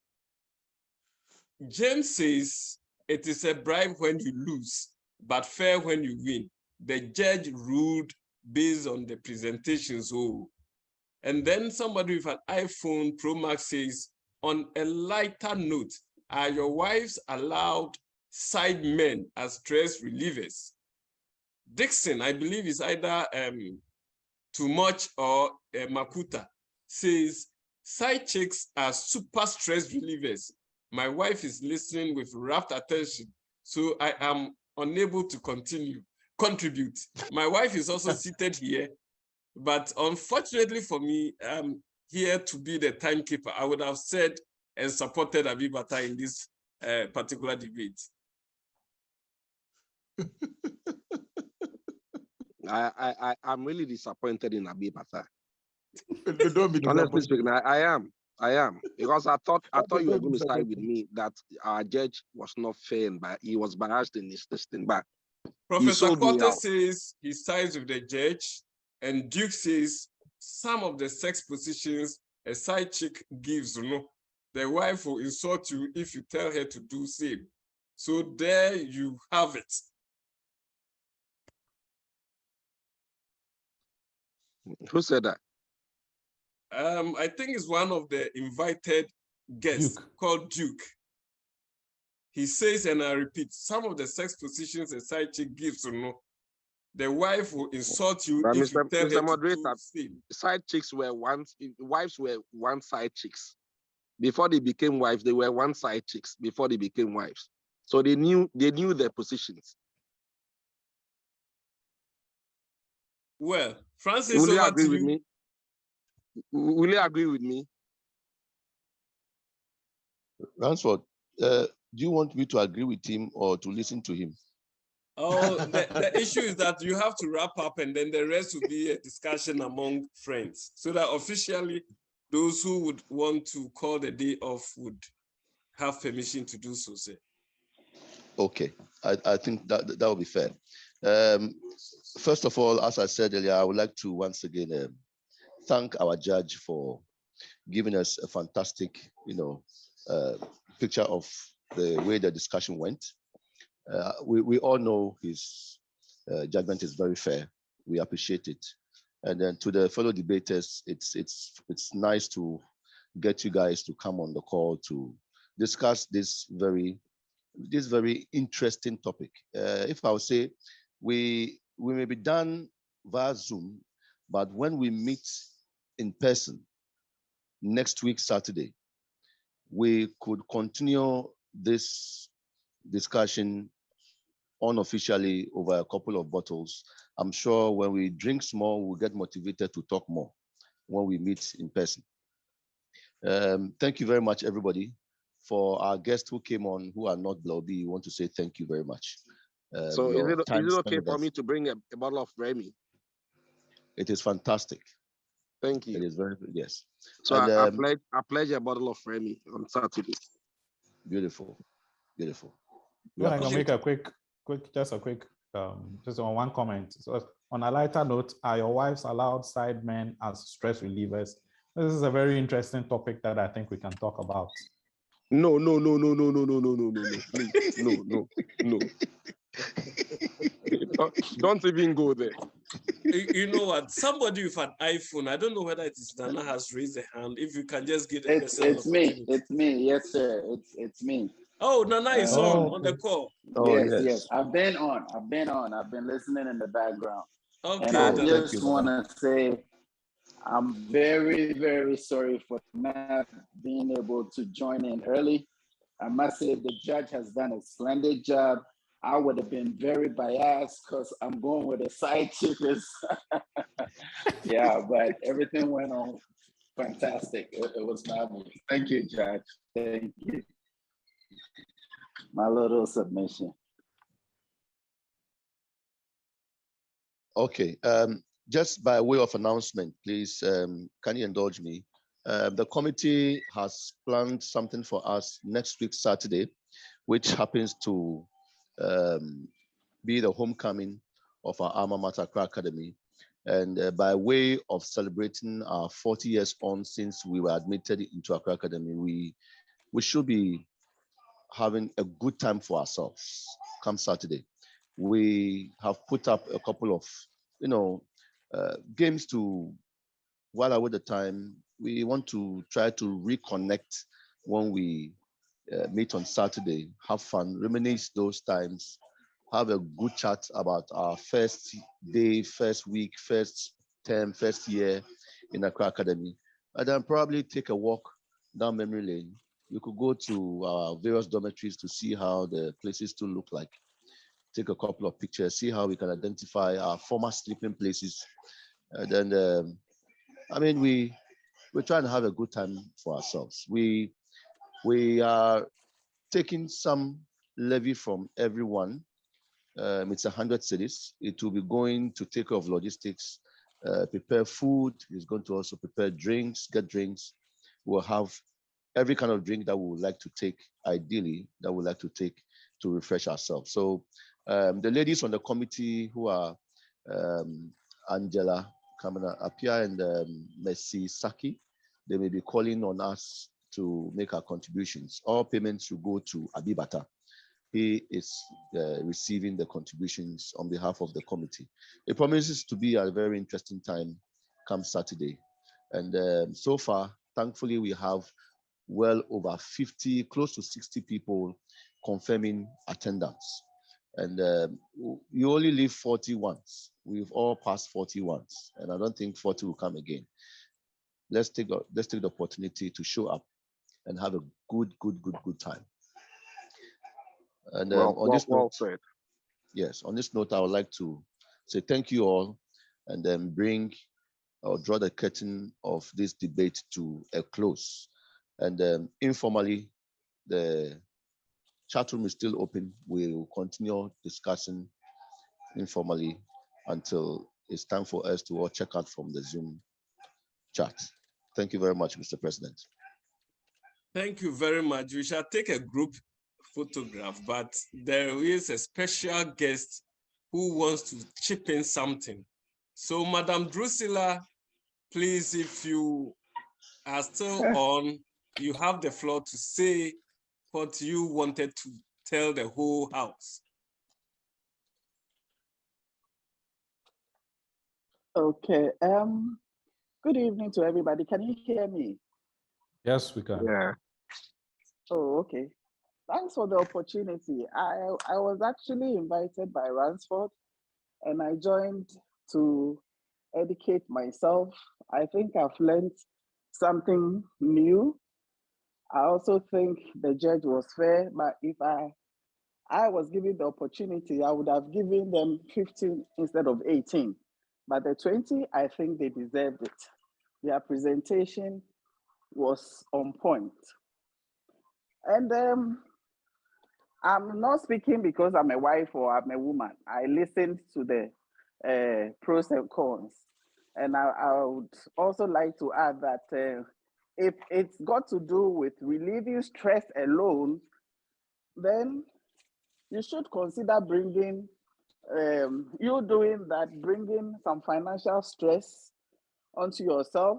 James says it is a bribe when you lose, but fair when you win. The judge ruled based on the presentation. So, and then somebody with an iPhone Pro Max says, on a lighter note, are your wives allowed side men as stress relievers? Dixon, I believe is either Too Much or Makuta, says, side chicks are super stress relievers. My wife is listening with rapt attention, so I am unable to contribute. My wife is also seated here, but unfortunately for me, I'm here to be the timekeeper. I would have said and supported Abibata in this particular debate. I'm really disappointed in Abibata. Don't be Honestly disappointed. speaking, I am, because I thought you were going to side with me that our judge was not fair and he was biased in his testing. But Professor sold me Porter out. says he sides with the judge, and Duke says some of the sex positions a side chick gives, the wife will insult you if you tell her to do same. So there you have it. Who said that? I think it's one of the invited guests called Duke. He says, and I repeat, some of the sex positions a side chick gives, the wife will insult you But if you tell her Moderator, to do same. side chicks were wives were one side chicks. Before they became wives, they were one side chicks before they became wives. So they knew their positions. Well, Francis, Will you over agree to with you. me? Will you agree with me? Ransford, do you want me to agree with him or to listen to him? Oh, the issue is that you have to wrap up and then the rest will be a discussion among friends. So that officially, those who would want to call the day off would have permission to do so, sir. Okay, I think that will be fair. First of all, as I said earlier, I would like to once again thank our judge for giving us a fantastic, picture of the way the discussion went. We all know his judgment is very fair. We appreciate it. And then to the fellow debaters, it's nice to get you guys to come on the call to discuss this very interesting topic. If I would say, we may be done via Zoom, but when we meet in person next week, Saturday, we could continue this discussion unofficially over a couple of bottles. I'm sure when we drink more, we'll get motivated to talk more when we meet in person. Thank you very much, everybody. For our guests who came on, who are not Bleoo, we want to say thank you very much. So is it okay for me to bring a bottle of Remy? It is fantastic. Thank you. It is very, yes. So and, I pledge a bottle of Remy on Saturday. Beautiful, beautiful. I can make a quick, just on one comment. So on a lighter note, are your wives allowed side men as stress relievers? This is a very interesting topic that I think we can talk about. No, please, no. Don't even go there. You know what? Somebody with an iPhone, I don't know whether it is Nana has raised a hand. If you can just get the person. It's me. It's me. Yes, sir. It's me. Oh, Nana is on the call. Oh, yes. I've been on. I've been listening in the background. Okay. And I just want to say I'm very, very sorry for not being able to join in early. I must say the judge has done a splendid job. I would have been very biased because I'm going with a side chick. Yeah, but everything went on fantastic. It was marvelous. Thank you, Judge. Thank you. My little submission. Okay. Just by way of announcement, please, can you indulge me? The committee has planned something for us next week, Saturday, which happens to be the homecoming of our alma mater, Accra Academy. And by way of celebrating our 40 years on since we were admitted into Accra Academy, we should be having a good time for ourselves come Saturday. We have put up a couple of, games to while away the time. We want to try to reconnect when we meet on Saturday, have fun, reminisce those times, have a good chat about our first day, first week, first term, first year in Accra Academy, and then probably take a walk down memory lane. You could go to our various dormitories to see how the places still look like. Take a couple of pictures, see how we can identify our former sleeping places. And then, we're trying to have a good time for ourselves. We are taking some levy from everyone. It's 100 cities. It will be going to take care of logistics, prepare food. It's going to also prepare drinks, get drinks. We'll have every kind of drink that we would like to take, ideally, that we would like to take to refresh ourselves. So the ladies on the committee who are Angela Kamana Apia and Messi Saki, they may be calling on us to make our contributions. All payments will go to Abibata. He is receiving the contributions on behalf of the committee. It promises to be a very interesting time come Saturday. And so far, thankfully, we have well over 50, close to 60 people confirming attendance. And you only leave 40 once. We've all passed 40 once, and I don't think 40 will come again. Let's take the opportunity to show up and have a good time. And on this note, yes, on this note, I would like to say thank you all, and then draw the curtain of this debate to a close. And informally, the chat room is still open. We'll continue discussing informally until it's time for us to all check out from the Zoom chat. Thank you very much, Mr. President. Thank you very much. We shall take a group photograph, but there is a special guest who wants to chip in something. So, Madam Drusilla, please, if you are still on, you have the floor to say what you wanted to tell the whole house. Okay. Good evening to everybody. Can you hear me? Yes, we can. Yeah. Oh, okay. Thanks for the opportunity. I was actually invited by Ransford, and I joined to educate myself. I think I've learned something new. I also think the judge was fair, but if I was given the opportunity, I would have given them 15 instead of 18. But the 20, I think they deserved it. Their presentation was on point. And I'm not speaking because I'm a wife or I'm a woman. I listened to the pros and cons. And I would also like to add that if it's got to do with relieving stress alone, then you should consider bringing bringing some financial stress onto yourself.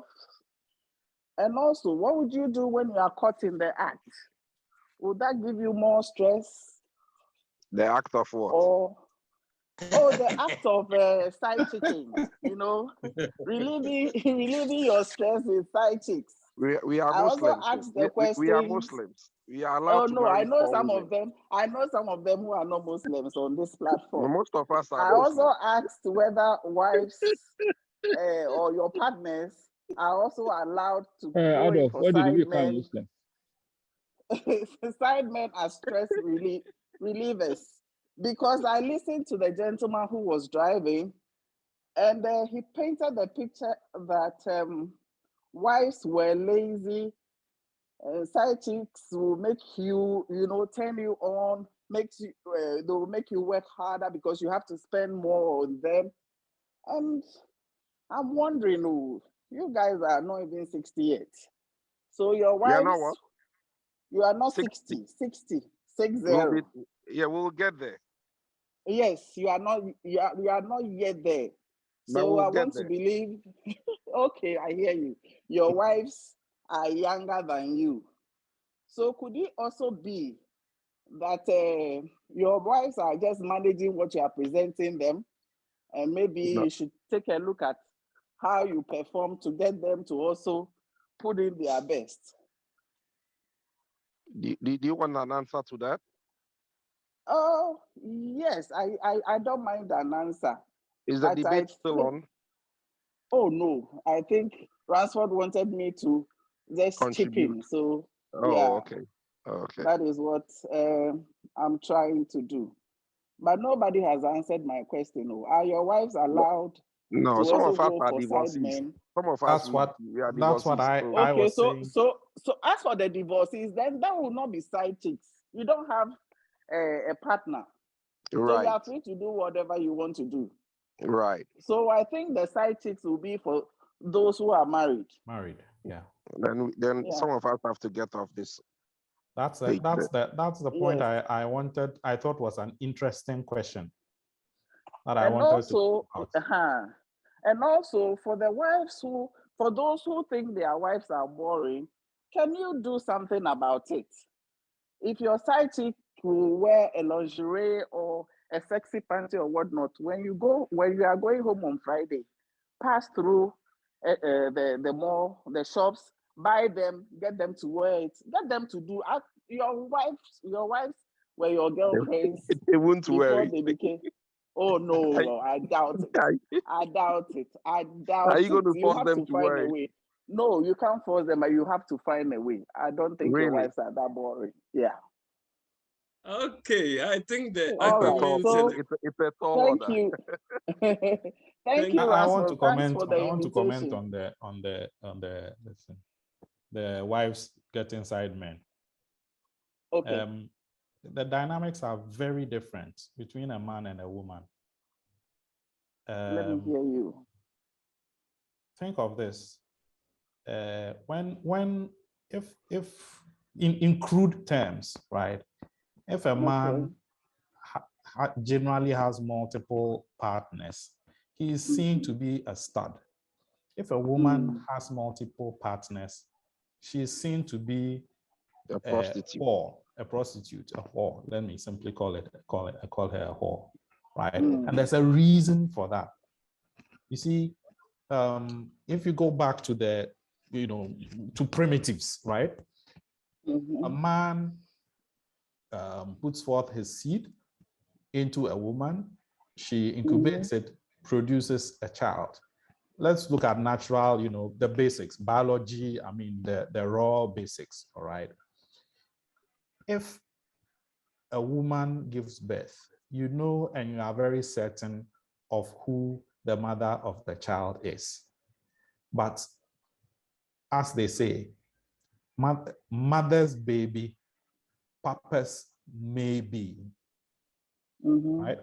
And also, what would you do when you are caught in the act? Would that give you more stress? The act of what? Or the act of side chicking, relieving your stress with side chicks. We are Muslims. I also asked the question. We are Muslims. We are allowed to marry. I know some of them. I know some of them who are not Muslims on this platform. Most of us are I Muslims. also asked whether wives or your partners are also allowed to go in Adolf, for where did you side become men. Muslim? Side men are stress relievers. Because I listened to the gentleman who was driving, and he painted the picture that wives were lazy, side chicks will make you, turn you on, they will make you work harder because you have to spend more on them. And I'm wondering, you guys are not even 60 yet. So your wives, Yeah, know what? you are not 60, 60, 60. We'll get there. Yes, you are not yet there. But So we'll I get want to there. believe, okay, I hear you. Your wives are younger than you. So could it also be that your wives are just managing what you are presenting them? And maybe No. you should take a look at how you perform to get them to also put in their best. Do you want an answer to that? Oh, yes, I don't mind an answer. Is the debate still on? Oh, no. I think Ransford wanted me to just chip Contribute. in. So, Oh, yeah. okay. Okay. That is what I'm trying to do. But nobody has answered my question. Are your wives allowed No, to some also of us go are for side divorcees. men? Some of us we are That's what divorcees. I Okay, was saying. so as for the divorcees, then that will not be side chicks. You don't have a partner. So you Right. are free to do whatever you want to do. Right. So I think the side chicks will be for those who are married. Married, yeah. Then Yeah. some of us have to get off this. That's the point Yes. I thought was an interesting question that I And wanted also, to and also for the wives for those who think their wives are boring, can you do something about it? If your side chick will wear a lingerie or a sexy panty or whatnot, when you are going home on Friday, pass through the mall, the shops, buy them, get them to wear it, get them to do. Your wives were your girlfriends They won't wear before it. they became. Oh no, I doubt it. I doubt it. I doubt Are it. you going to You force have them to to find wear a it? way. No, you can't force them, but you have to find a way. I don't think your Really? wives are that boring. Yeah. Okay, I think the All right. arguments So and it's a tall thank order. you. Thank Thank you, you. I want to Ransford. Thanks comment. for the I want to comment invitation. on the wives getting side men. Okay. The dynamics are very different between a man and a woman. Let me hear you. Think of this. If in crude terms, right? If a man generally has multiple partners, he is seen to be a stud. If a woman has multiple partners, she is seen to be a prostitute. A whore. Let me simply call her a whore, right? And there's a reason for that. You see, if you go back to to primitives, right? A man puts forth his seed into a woman, she incubates it, produces a child. Let's look at natural, the basics, biology, the raw basics, all right? If a woman gives birth, you know and you are very certain of who the mother of the child is. But as they say, mother's baby, papa's maybe, right?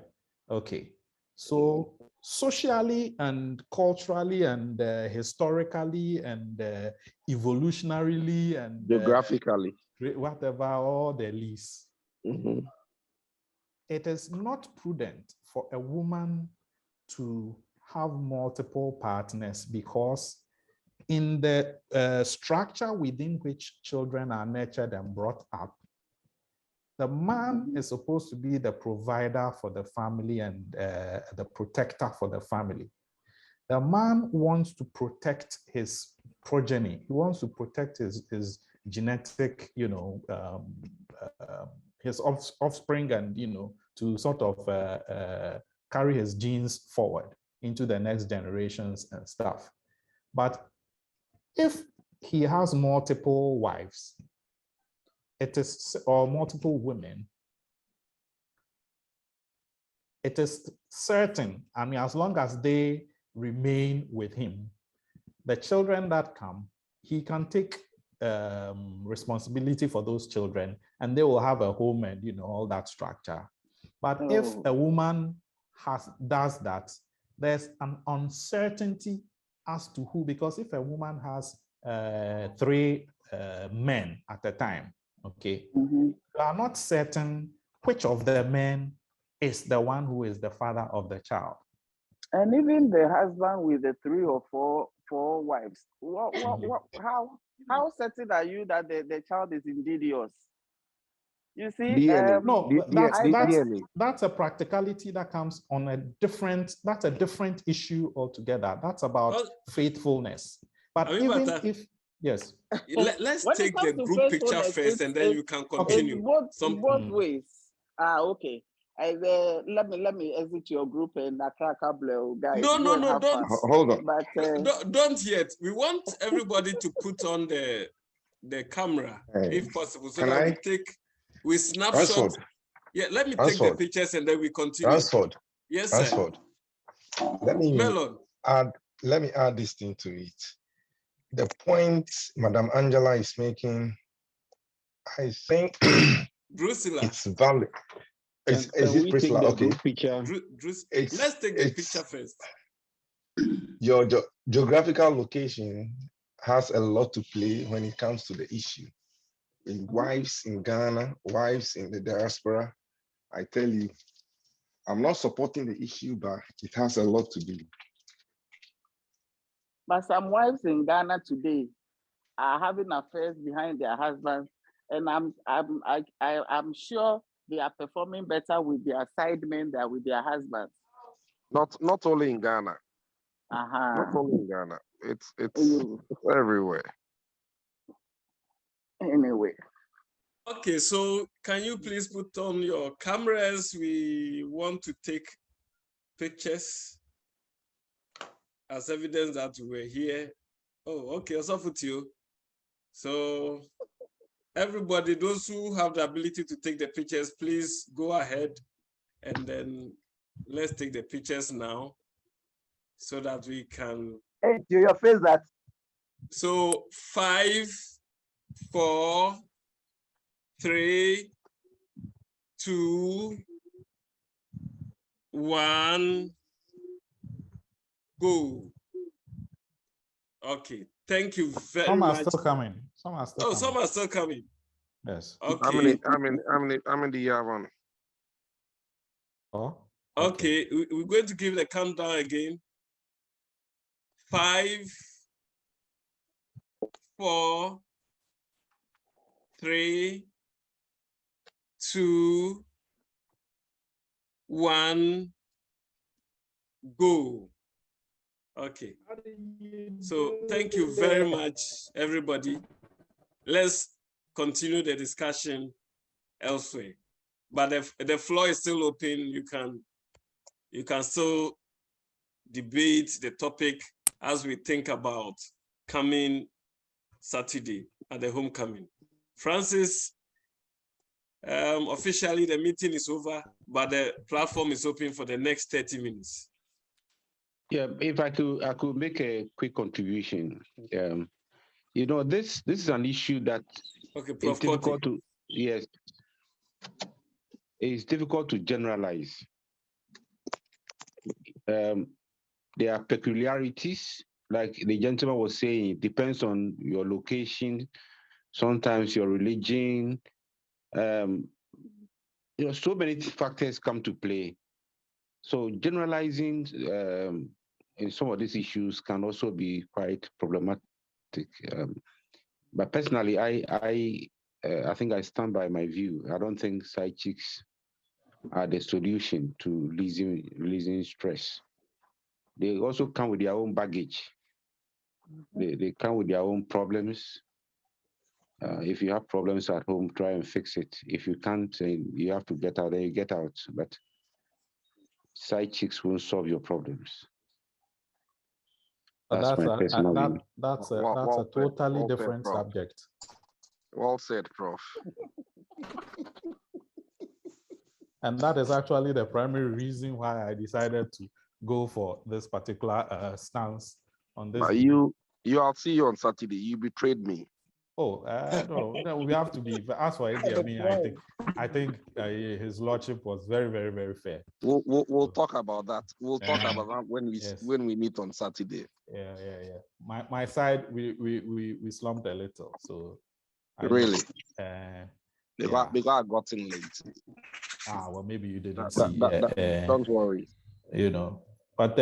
Okay. So socially and culturally and historically and evolutionarily and geographically, whatever, all the least, it is not prudent for a woman to have multiple partners because in the structure within which children are nurtured and brought up, the man is supposed to be the provider for the family and the protector for the family. The man wants to protect his progeny. He wants to protect his genetic, his offspring and, to sort of carry his genes forward into the next generations and stuff. But if he has multiple wives, or multiple women, it is certain, as long as they remain with him, the children that come he can take responsibility for those children, and they will have a home and all that structure. But if a woman does that, there's an uncertainty as to who, because if a woman has 3 men at a time, okay, you are not certain which of the men is the one who is the father of the child. And even the husband with the 3 or 4 wives, how certain are you that the child is indeed yours? You see, that's a practicality that comes on a different issue altogether. That's about faithfulness. But even if, yes. Let's take the group picture first, and then you can continue. Both ways. Okay. Let me exit your group and Accra Academy, guys. No, don't. Hold on. But don't yet. We want everybody to put on the camera, if possible, so that we snapshot. Ransford. Yeah, let me take the pictures and then we continue. Ransford. Yes, sir. Ransford. Let me add this thing to it. The point Madam Angela is making, I think Drusilla. It's valid. Is it Priscilla? Okay. Let's take the picture first. Your geographical location has a lot to play when it comes to the issue. In wives in Ghana, wives in the diaspora, I tell you, I'm not supporting the issue, but it has a lot to do. But some wives in Ghana today are having affairs behind their husbands, and I'm sure they are performing better with their side men than with their husbands. Not only in Ghana. Not only in Ghana. It's everywhere. Anyway. Okay, so can you please put on your cameras? We want to take pictures as evidence that we were here. Oh, okay, Osofutio. So everybody, those who have the ability to take the pictures, please go ahead, and then let's take the pictures now so that we can. Hey, do your face that. So 5, 4, 3, 2, 1, go. Okay, thank you very much. Some are still coming. Some are still coming. Yes. Okay. I'm in the one. Oh. Okay, we're going to give the countdown again. 5, 4, 3, 2, 1, go. Okay. So thank you very much, everybody. Let's continue the discussion elsewhere. But the floor is still open. You can still debate the topic as we think about coming Saturday at the homecoming. Francis, officially the meeting is over, but the platform is open for the next 30 minutes. Yeah, if I could make a quick contribution. This is an issue that is difficult to it's difficult to generalize. There are peculiarities, like the gentleman was saying. It depends on your location, sometimes your religion. So many factors come to play. So generalizing in some of these issues can also be quite problematic. But personally, I think I stand by my view. I don't think side chicks are the solution to releasing stress. They also come with their own baggage. They come with their own problems. If you have problems at home, try and fix it. If you can't, you have to get out, then you get out. But side chicks won't solve your problems. That's my personal view. That's a totally different subject. Well said, Prof. And that is actually the primary reason why I decided to go for this particular stance on this. But you I'll see you on Saturday. You betrayed me. Oh, no, we have to be. As for Eddie, I think his lordship was very, very, very fair. We'll talk about that. We'll talk about that when we meet on Saturday. Yeah. My side, we slumped a little. So really, because I got in late. Well, maybe you didn't see. Don't worry. You know, but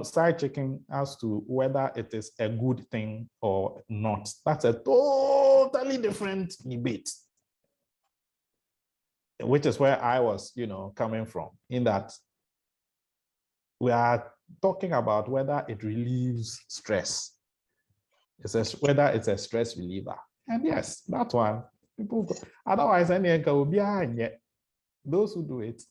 side checking as to whether it is a good thing or not, that's a totally different debate. Which is where I was, coming from, in that we are talking about whether it relieves stress. Whether it's a stress reliever. And yes, that one, people go. Otherwise, those who do it,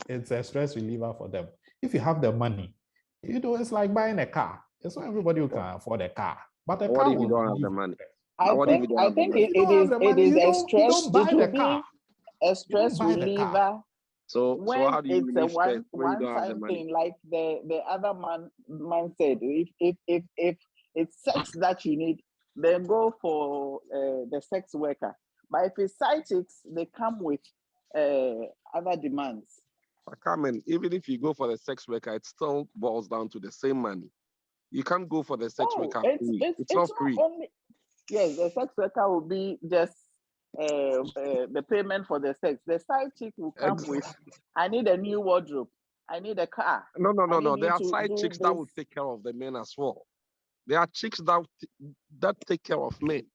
it's a stress reliever for them. If you have the money, it's like buying a car. It's not everybody who can afford a car. But a car if you don't have the money? I think it is a stress. It will be a stress reliever. So when how do you it's a one-time thing, like the other man said, if it's sex that you need, then go for the sex worker. But if it's side chicks, they come with other demands. Even if you go for the sex worker, it still boils down to the same money. You can't go for the sex worker free. It's not free. Yes, the sex worker will be just the payment for the sex. The side chick will come with, I need a new wardrobe. I need a car. No. There are side chicks that will take care of the men as well. There are chicks that take care of men.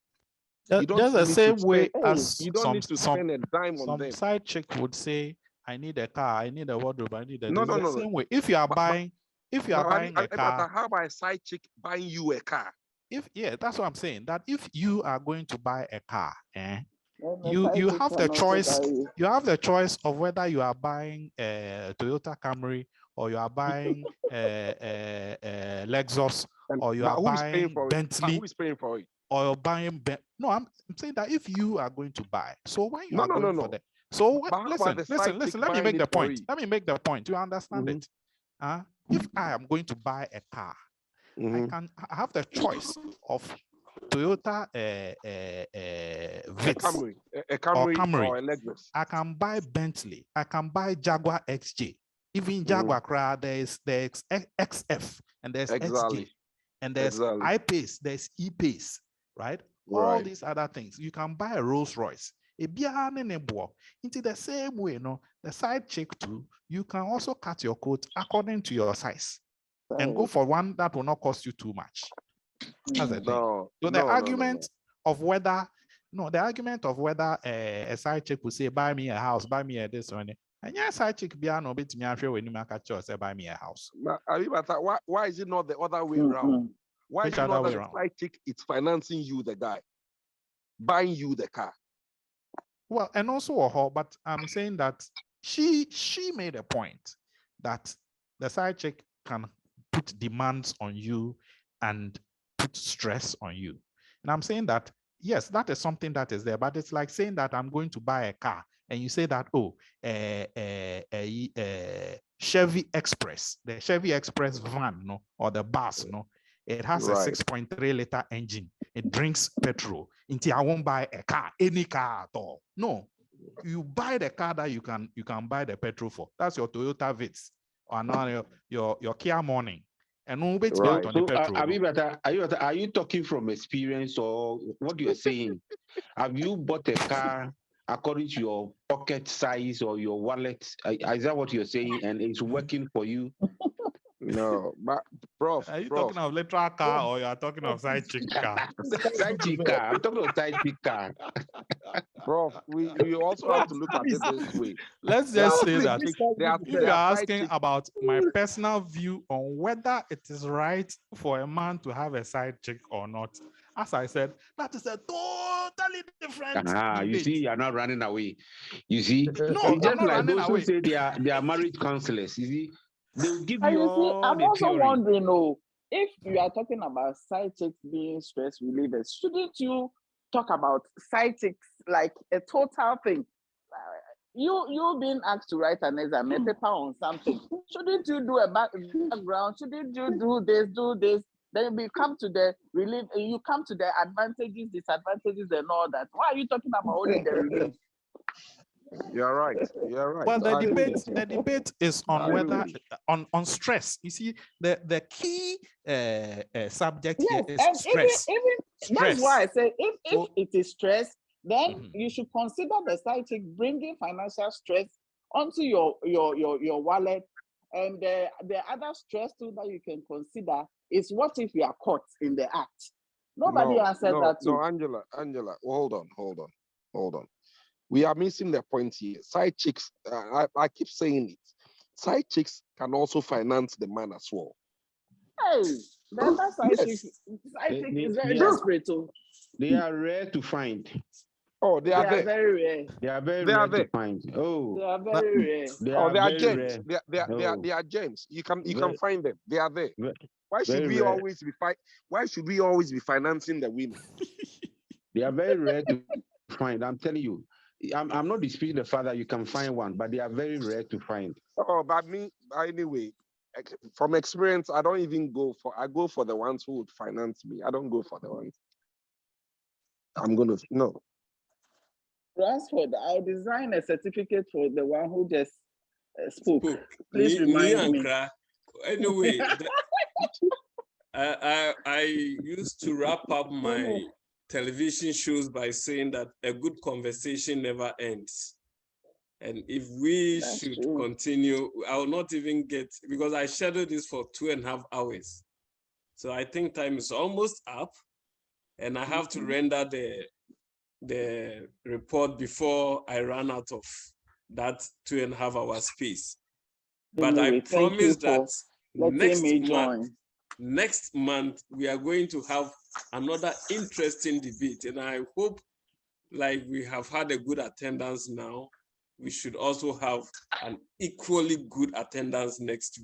Just the same way as you don't need to spend a dime on them. Some side chick would say, I need a car, I need a wardrobe, I need a no. Same way. If you are buying a car, how about a side chick buying you a car? That's what I'm saying. That if you are going to buy a car, you have the choice. You have the choice of whether you are buying a Toyota Camry or you are buying a Lexus or you are buying Bentley. Who is paying for it? Or you're buying. No, I'm saying that if you are going to buy, so when you are going for that. So listen. Let me make the point. Let me make the point. You understand it? If I am going to buy a car, I have the choice of Toyota Vitz, a Camry or a Lexus. I can buy Bentley. I can buy Jaguar XJ. Even Jaguar, there's XF and there's XJ and there's I-Pace, there's E-Pace, right? All these other things. You can buy a Rolls Royce. Into the same way, the side chick too, you can also cut your coat according to your size and go for one that will not cost you too much. That's the thing. So the argument of whether a side chick will say, buy me a house, buy me a this one. And yes, side chick be no bit me after when you make a choice, say buy me a house. Why is it not the other way around? Why is it not that the side chick it's financing you, the guy, buying you the car? Well, and also, but I'm saying that she made a point that the side chick can put demands on you and put stress on you. And I'm saying that, yes, that is something that is there, but it's like saying that I'm going to buy a car and you say that, Chevy Express, the Chevy Express van, or the bus, it has a 6.3 liter engine. It drinks petrol. I won't buy a car, any car at all. No, you buy the car that you can buy the petrol for. That's your Toyota Vitz or now your Kia Morning. And we'll wait on the petrol. Are you talking from experience or what you're saying? Have you bought a car according to your pocket size or your wallet? Is that what you're saying? And it's working for you? No, but Prof. Are you talking of literal car or you are talking of side chick car? Side chick car. I'm talking of side chick car. Prof, we also have to look at it this way. Let's just say that if you are asking about my personal view on whether it is right for a man to have a side chick or not, as I said, that is a totally different debate. You see, you're not running away. You see, no, I'm just not like running those away. who say they are marriage counselors. You see, they'll give you all I'm the also theory. wondering, if you are talking about side chicks being stress relievers, shouldn't you talk about side chicks like a total thing? You being asked to write an exam, a paper on something. Shouldn't you do a background? Shouldn't you do this? Then we come to the you come to the advantages, disadvantages, and all that. Why are you talking about only the relief? You're right. You're right. Well, the I agree. debate is on whether on stress. You see, the key subject here is and stress. Even that's why I said if it is stress, then you should consider the side chick bringing financial stress onto your wallet. And the other stress too that you can consider is what if you are caught in the act? Nobody answered that too. No, Angela, hold on. We are missing the point here. Side chicks, I keep saying it. Side chicks can also finance the man as well. Hey, that side chick is very desperate too. They are rare to find. Oh, they are very rare. They are very rare to find. Oh, they are very rare. They are gems. They are gems. You can find them. They are there. Why should we always be financing the women? They are very rare to find. I'm telling you. I'm not disputing the fact that you can find one, but they are very rare to find. Oh, but anyway, from experience, I don't even go for. I go for the ones who would finance me. I don't go for the ones. No. Ransford, I'll design a certificate for the one who just spoke. Please remind me. Anyway, I used to wrap up my television shows by saying that a good conversation never ends. And if we should continue, I will not even get, because I scheduled this for 2.5 hours. So I think time is almost up, and I have to render the report before I run out of that 2.5 hour space. But I promise that next month we are going to have another interesting debate, and I hope, like we have had a good attendance now, we should also have an equally good attendance next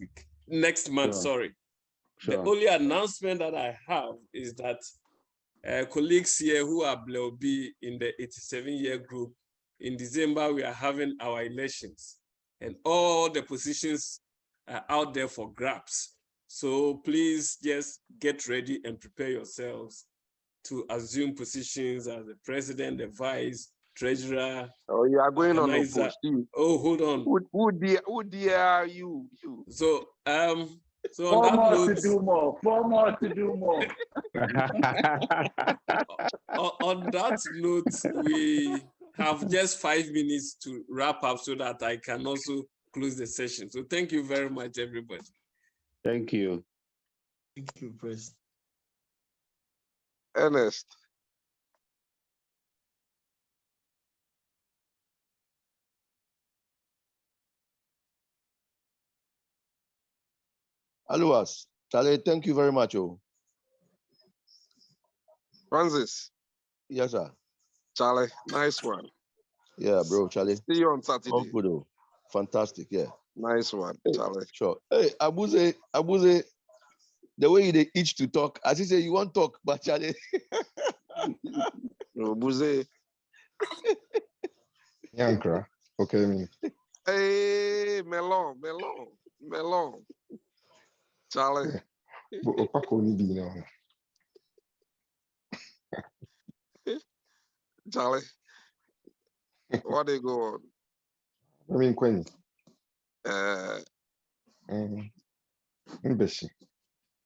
month. Sorry. The only announcement that I have is that colleagues here who are Bleoo in the 87-year group, in December, we are having our elections, and all the positions are out there for grabs. So please just get ready and prepare yourselves to assume positions as the president, the vice, treasurer. Oh, you are going organizer. On the post. Oh, hold on. Who dare you? So so Four on that more note, to do more. 4 more to do more. On that note, we have just 5 minutes to wrap up so that I can also close the session. So thank you very much, everybody. Thank you. Thank you, President. Ernest. Alois, Charlie, thank you very much. Francis. Yes, sir. Charlie, nice one. Yeah, bro, Charlie. See you on Saturday. Oh, good. Fantastic, yeah. Nice one, Charlie. Sure. Hey, Abuze, the way they itch to talk, as you say, you won't talk, but Charlie. Abuze. Yankra, okay. Hey, melon. Charlie. Charlie. What they go on? I mean, Queen.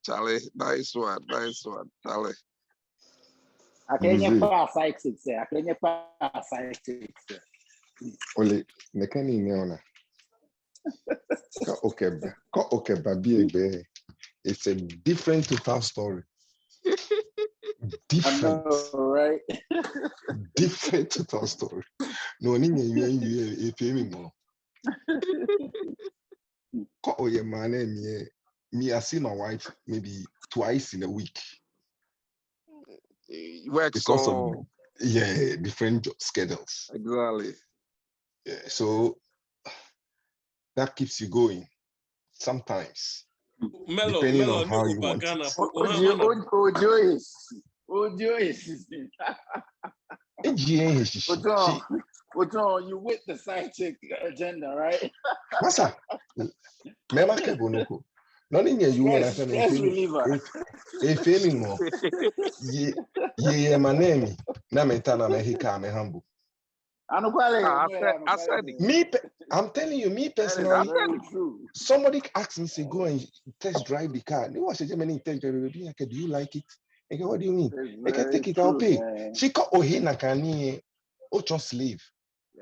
Charlie, nice one, Charlie. I can't pass psychics. Ole, mekani neona. Okay, baby. It's a different total story. Different. I know, right? Different total story. No, you pay more. Oh, yeah, man, me, I see my wife maybe twice in a week. Because of different job schedules. Exactly. Yeah, so that keeps you going sometimes. Depending on how you want it. Ojo, you with the side chick agenda, right? Masa, Not in you and I Stress reliever. if any more. Ye my name. Nametana mehika me humble. I said it. Me, I'm telling you, me personally, somebody asked me to go and test drive the car. They was saying, test drive. Do you like it? I go, what do you mean? I can take it, I'll pay. Man. She called Ohina Kani Ocho slave.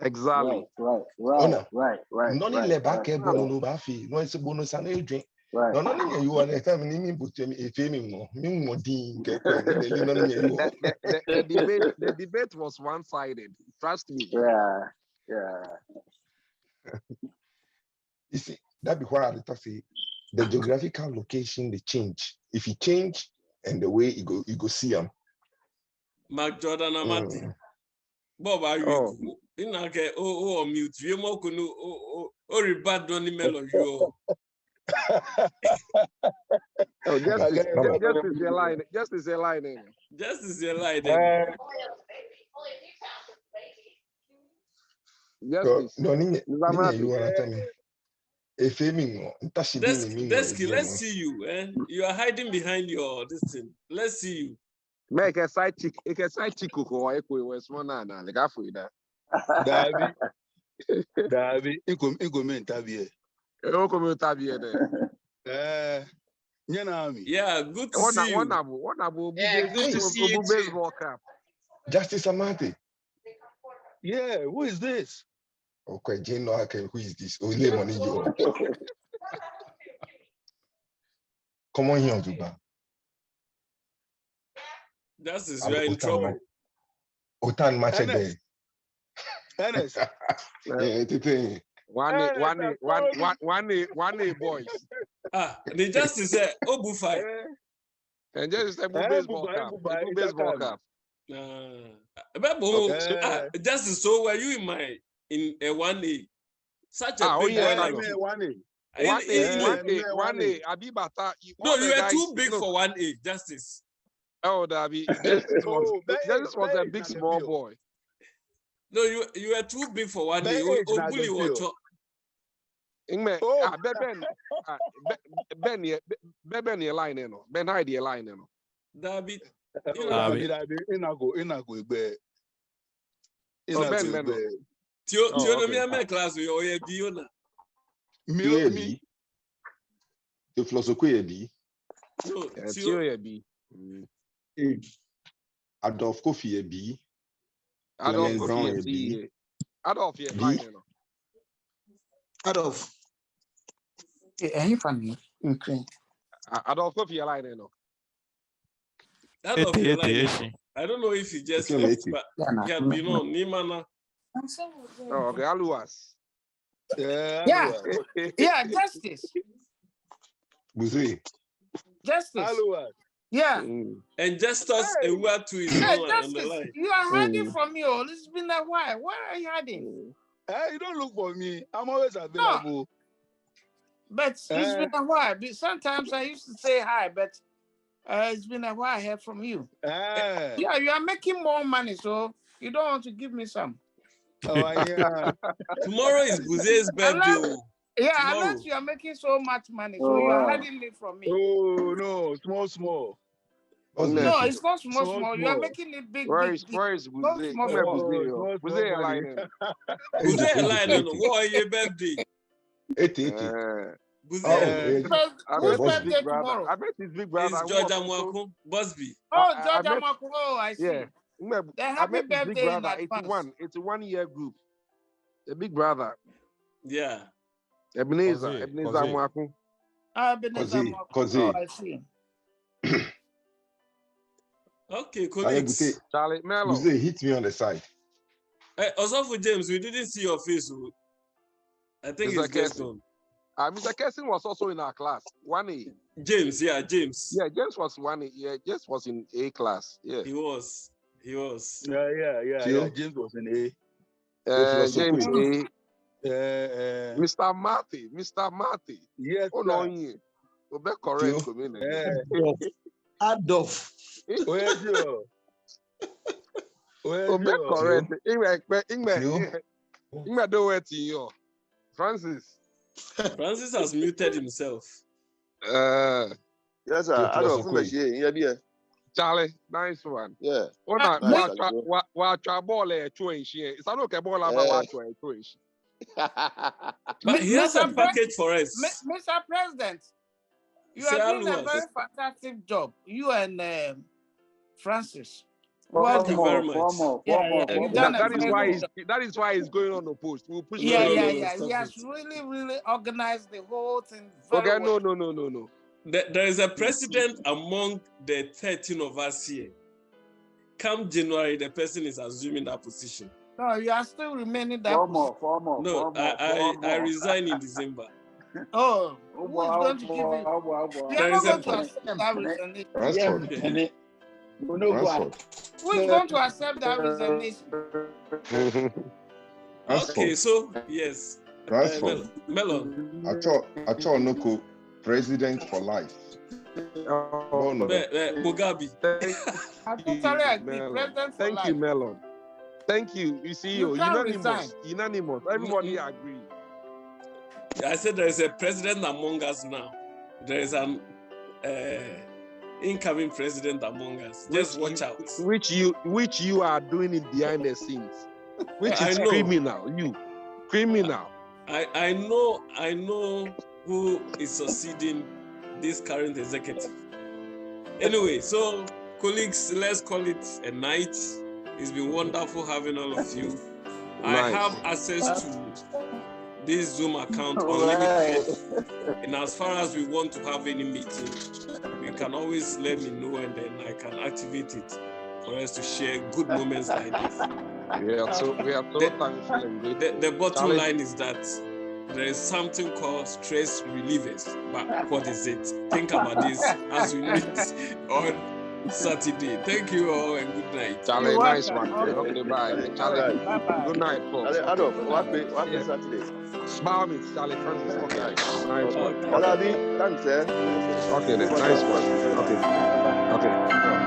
Exactly. Right. None in the back, bono bafi, no, it's a bonus and a drink. Right. No, none in you are a family, but a family more. The debate was one-sided. Trust me. Yeah. You see, that be why I say the geographical location they change. If you change and the way you go see them. Mark Jordan Amati. Bob, are you in a mute? You more or rebad on the melon. Just is your line. Just is your line. Just is your line. No, you want to tell me. Desky, let's see you. You are hiding behind your this thing. Let's see you. Make a side chick. A side chick or equal was one and like half with that. Davi, income Tabia. Yeah, good to see you. Good to see you. Baseball cap. Justice Amati. Yeah, who is this? Okay, Jane, no, okay, who is this? Oh, name on you. Come on here, Juba. Justice, you are in trouble. Otan match there. Ernest. One boys. The justice said, Obufai. And just a baseball cap. Justice, so were you in a 1A? Such a big boy like you. 1A. Abibata. No, you are too big for 1A, Justice. Oh, Dabi. Justice was a big small boy. No, you are too big for 1A. Bully water. Ben your line, no. Ben hide your line, no. Dabi. Inago. Tio me a class with your Biona. Me. The philosophy B. No, Tio B. Adolf Kofi B. Adolf Kofi B. Adolf line, no. Adolf. Any funny? Okay. Adolf Kofi line, no. I don't know if he just left, but he had been on Nimana. Oh, okay, Aluas. Yeah, Justice. Justice. Aluas. Yeah. And Justice a word to his on the line. You are hiding from me all. It's been a while. Why are you hiding? You don't look for me. I'm always available. No. But it's been a while. Sometimes I used to say hi, but it's been a while I heard from you. Yeah, you are making more money, so you don't want to give me some. Oh, yeah. Tomorrow is Buze's birthday. Unless you are making so much money, so you are hiding it from me. Oh, no, small. No, it's not small. You are making it big. Where is Buze? Buze line. Buze line. What are your birthday? 80. Whose birthday tomorrow? I bet his big brother. It's George Amwaku, Busby. Oh, George Amwaku. Oh, I see. Yeah. Happy birthday in advance. It's a 1 year group. The big brother. Yeah. Ebenezer Amwaku. Ebenezer Amwaku. Oh, I see. Okay, colleagues. Charlie Mello. Hit me on the side. Also for James, we didn't see your face. I think it's just on. Mr. Kessin was also in our class, 1A. James. Yeah, James was 1A. Yeah, James was in A class. Yeah. He was. Yeah. James was in A. James A. Mr. Marty. Yes. Oh, no, yeah. Be correct. Adolf. Where's you? Be correct. Ingme do it to you. Francis has muted himself. Yes, sir. I don't know. Charlie, nice one. Yeah. What Nice, ball a choice here? It's not okay ball about a choice. But he has a package for us. Mr. President, you Say are doing a Aluwas. very fantastic job. You and Francis. Thank you very much. That is why he's going on the post. We'll push He has really organized the whole thing very well. No. There is a president among the 13 of us here. Come January, the person is assuming that position. No, you are still remaining that position. No, I resign in December. Oh, who is going to give you? You are not going to accept that resignation. Who is going to accept that resignation? Okay, so yes. Melon. I thought Noko, president for life. Mugabe. I totally agree. President for life. Thank you, Melon. Thank you. You see, unanimous. Everybody agrees. I said there is a president among us now. There is an incoming president among us. Just watch out. Which you are doing it behind the scenes. Which is criminal. You criminal. I know who is succeeding this current executive. Anyway, so colleagues, let's call it a night. It's been wonderful having all of you. I have access to this Zoom account unlimited. And as far as we want to have any meeting, you can always let me know and then I can activate it for us to share good moments like this. We are so thankful. The bottom line is that there is something called stress relievers. But what is it? Think about this as we meet on Saturday. Thank you all and good night. Charlie, nice one. Okay, bye. Charlie, good night, folks. Adolf, what Saturday? Charlie Francis. Okay, nice one. Thanks, Okay, then. Nice one. Okay.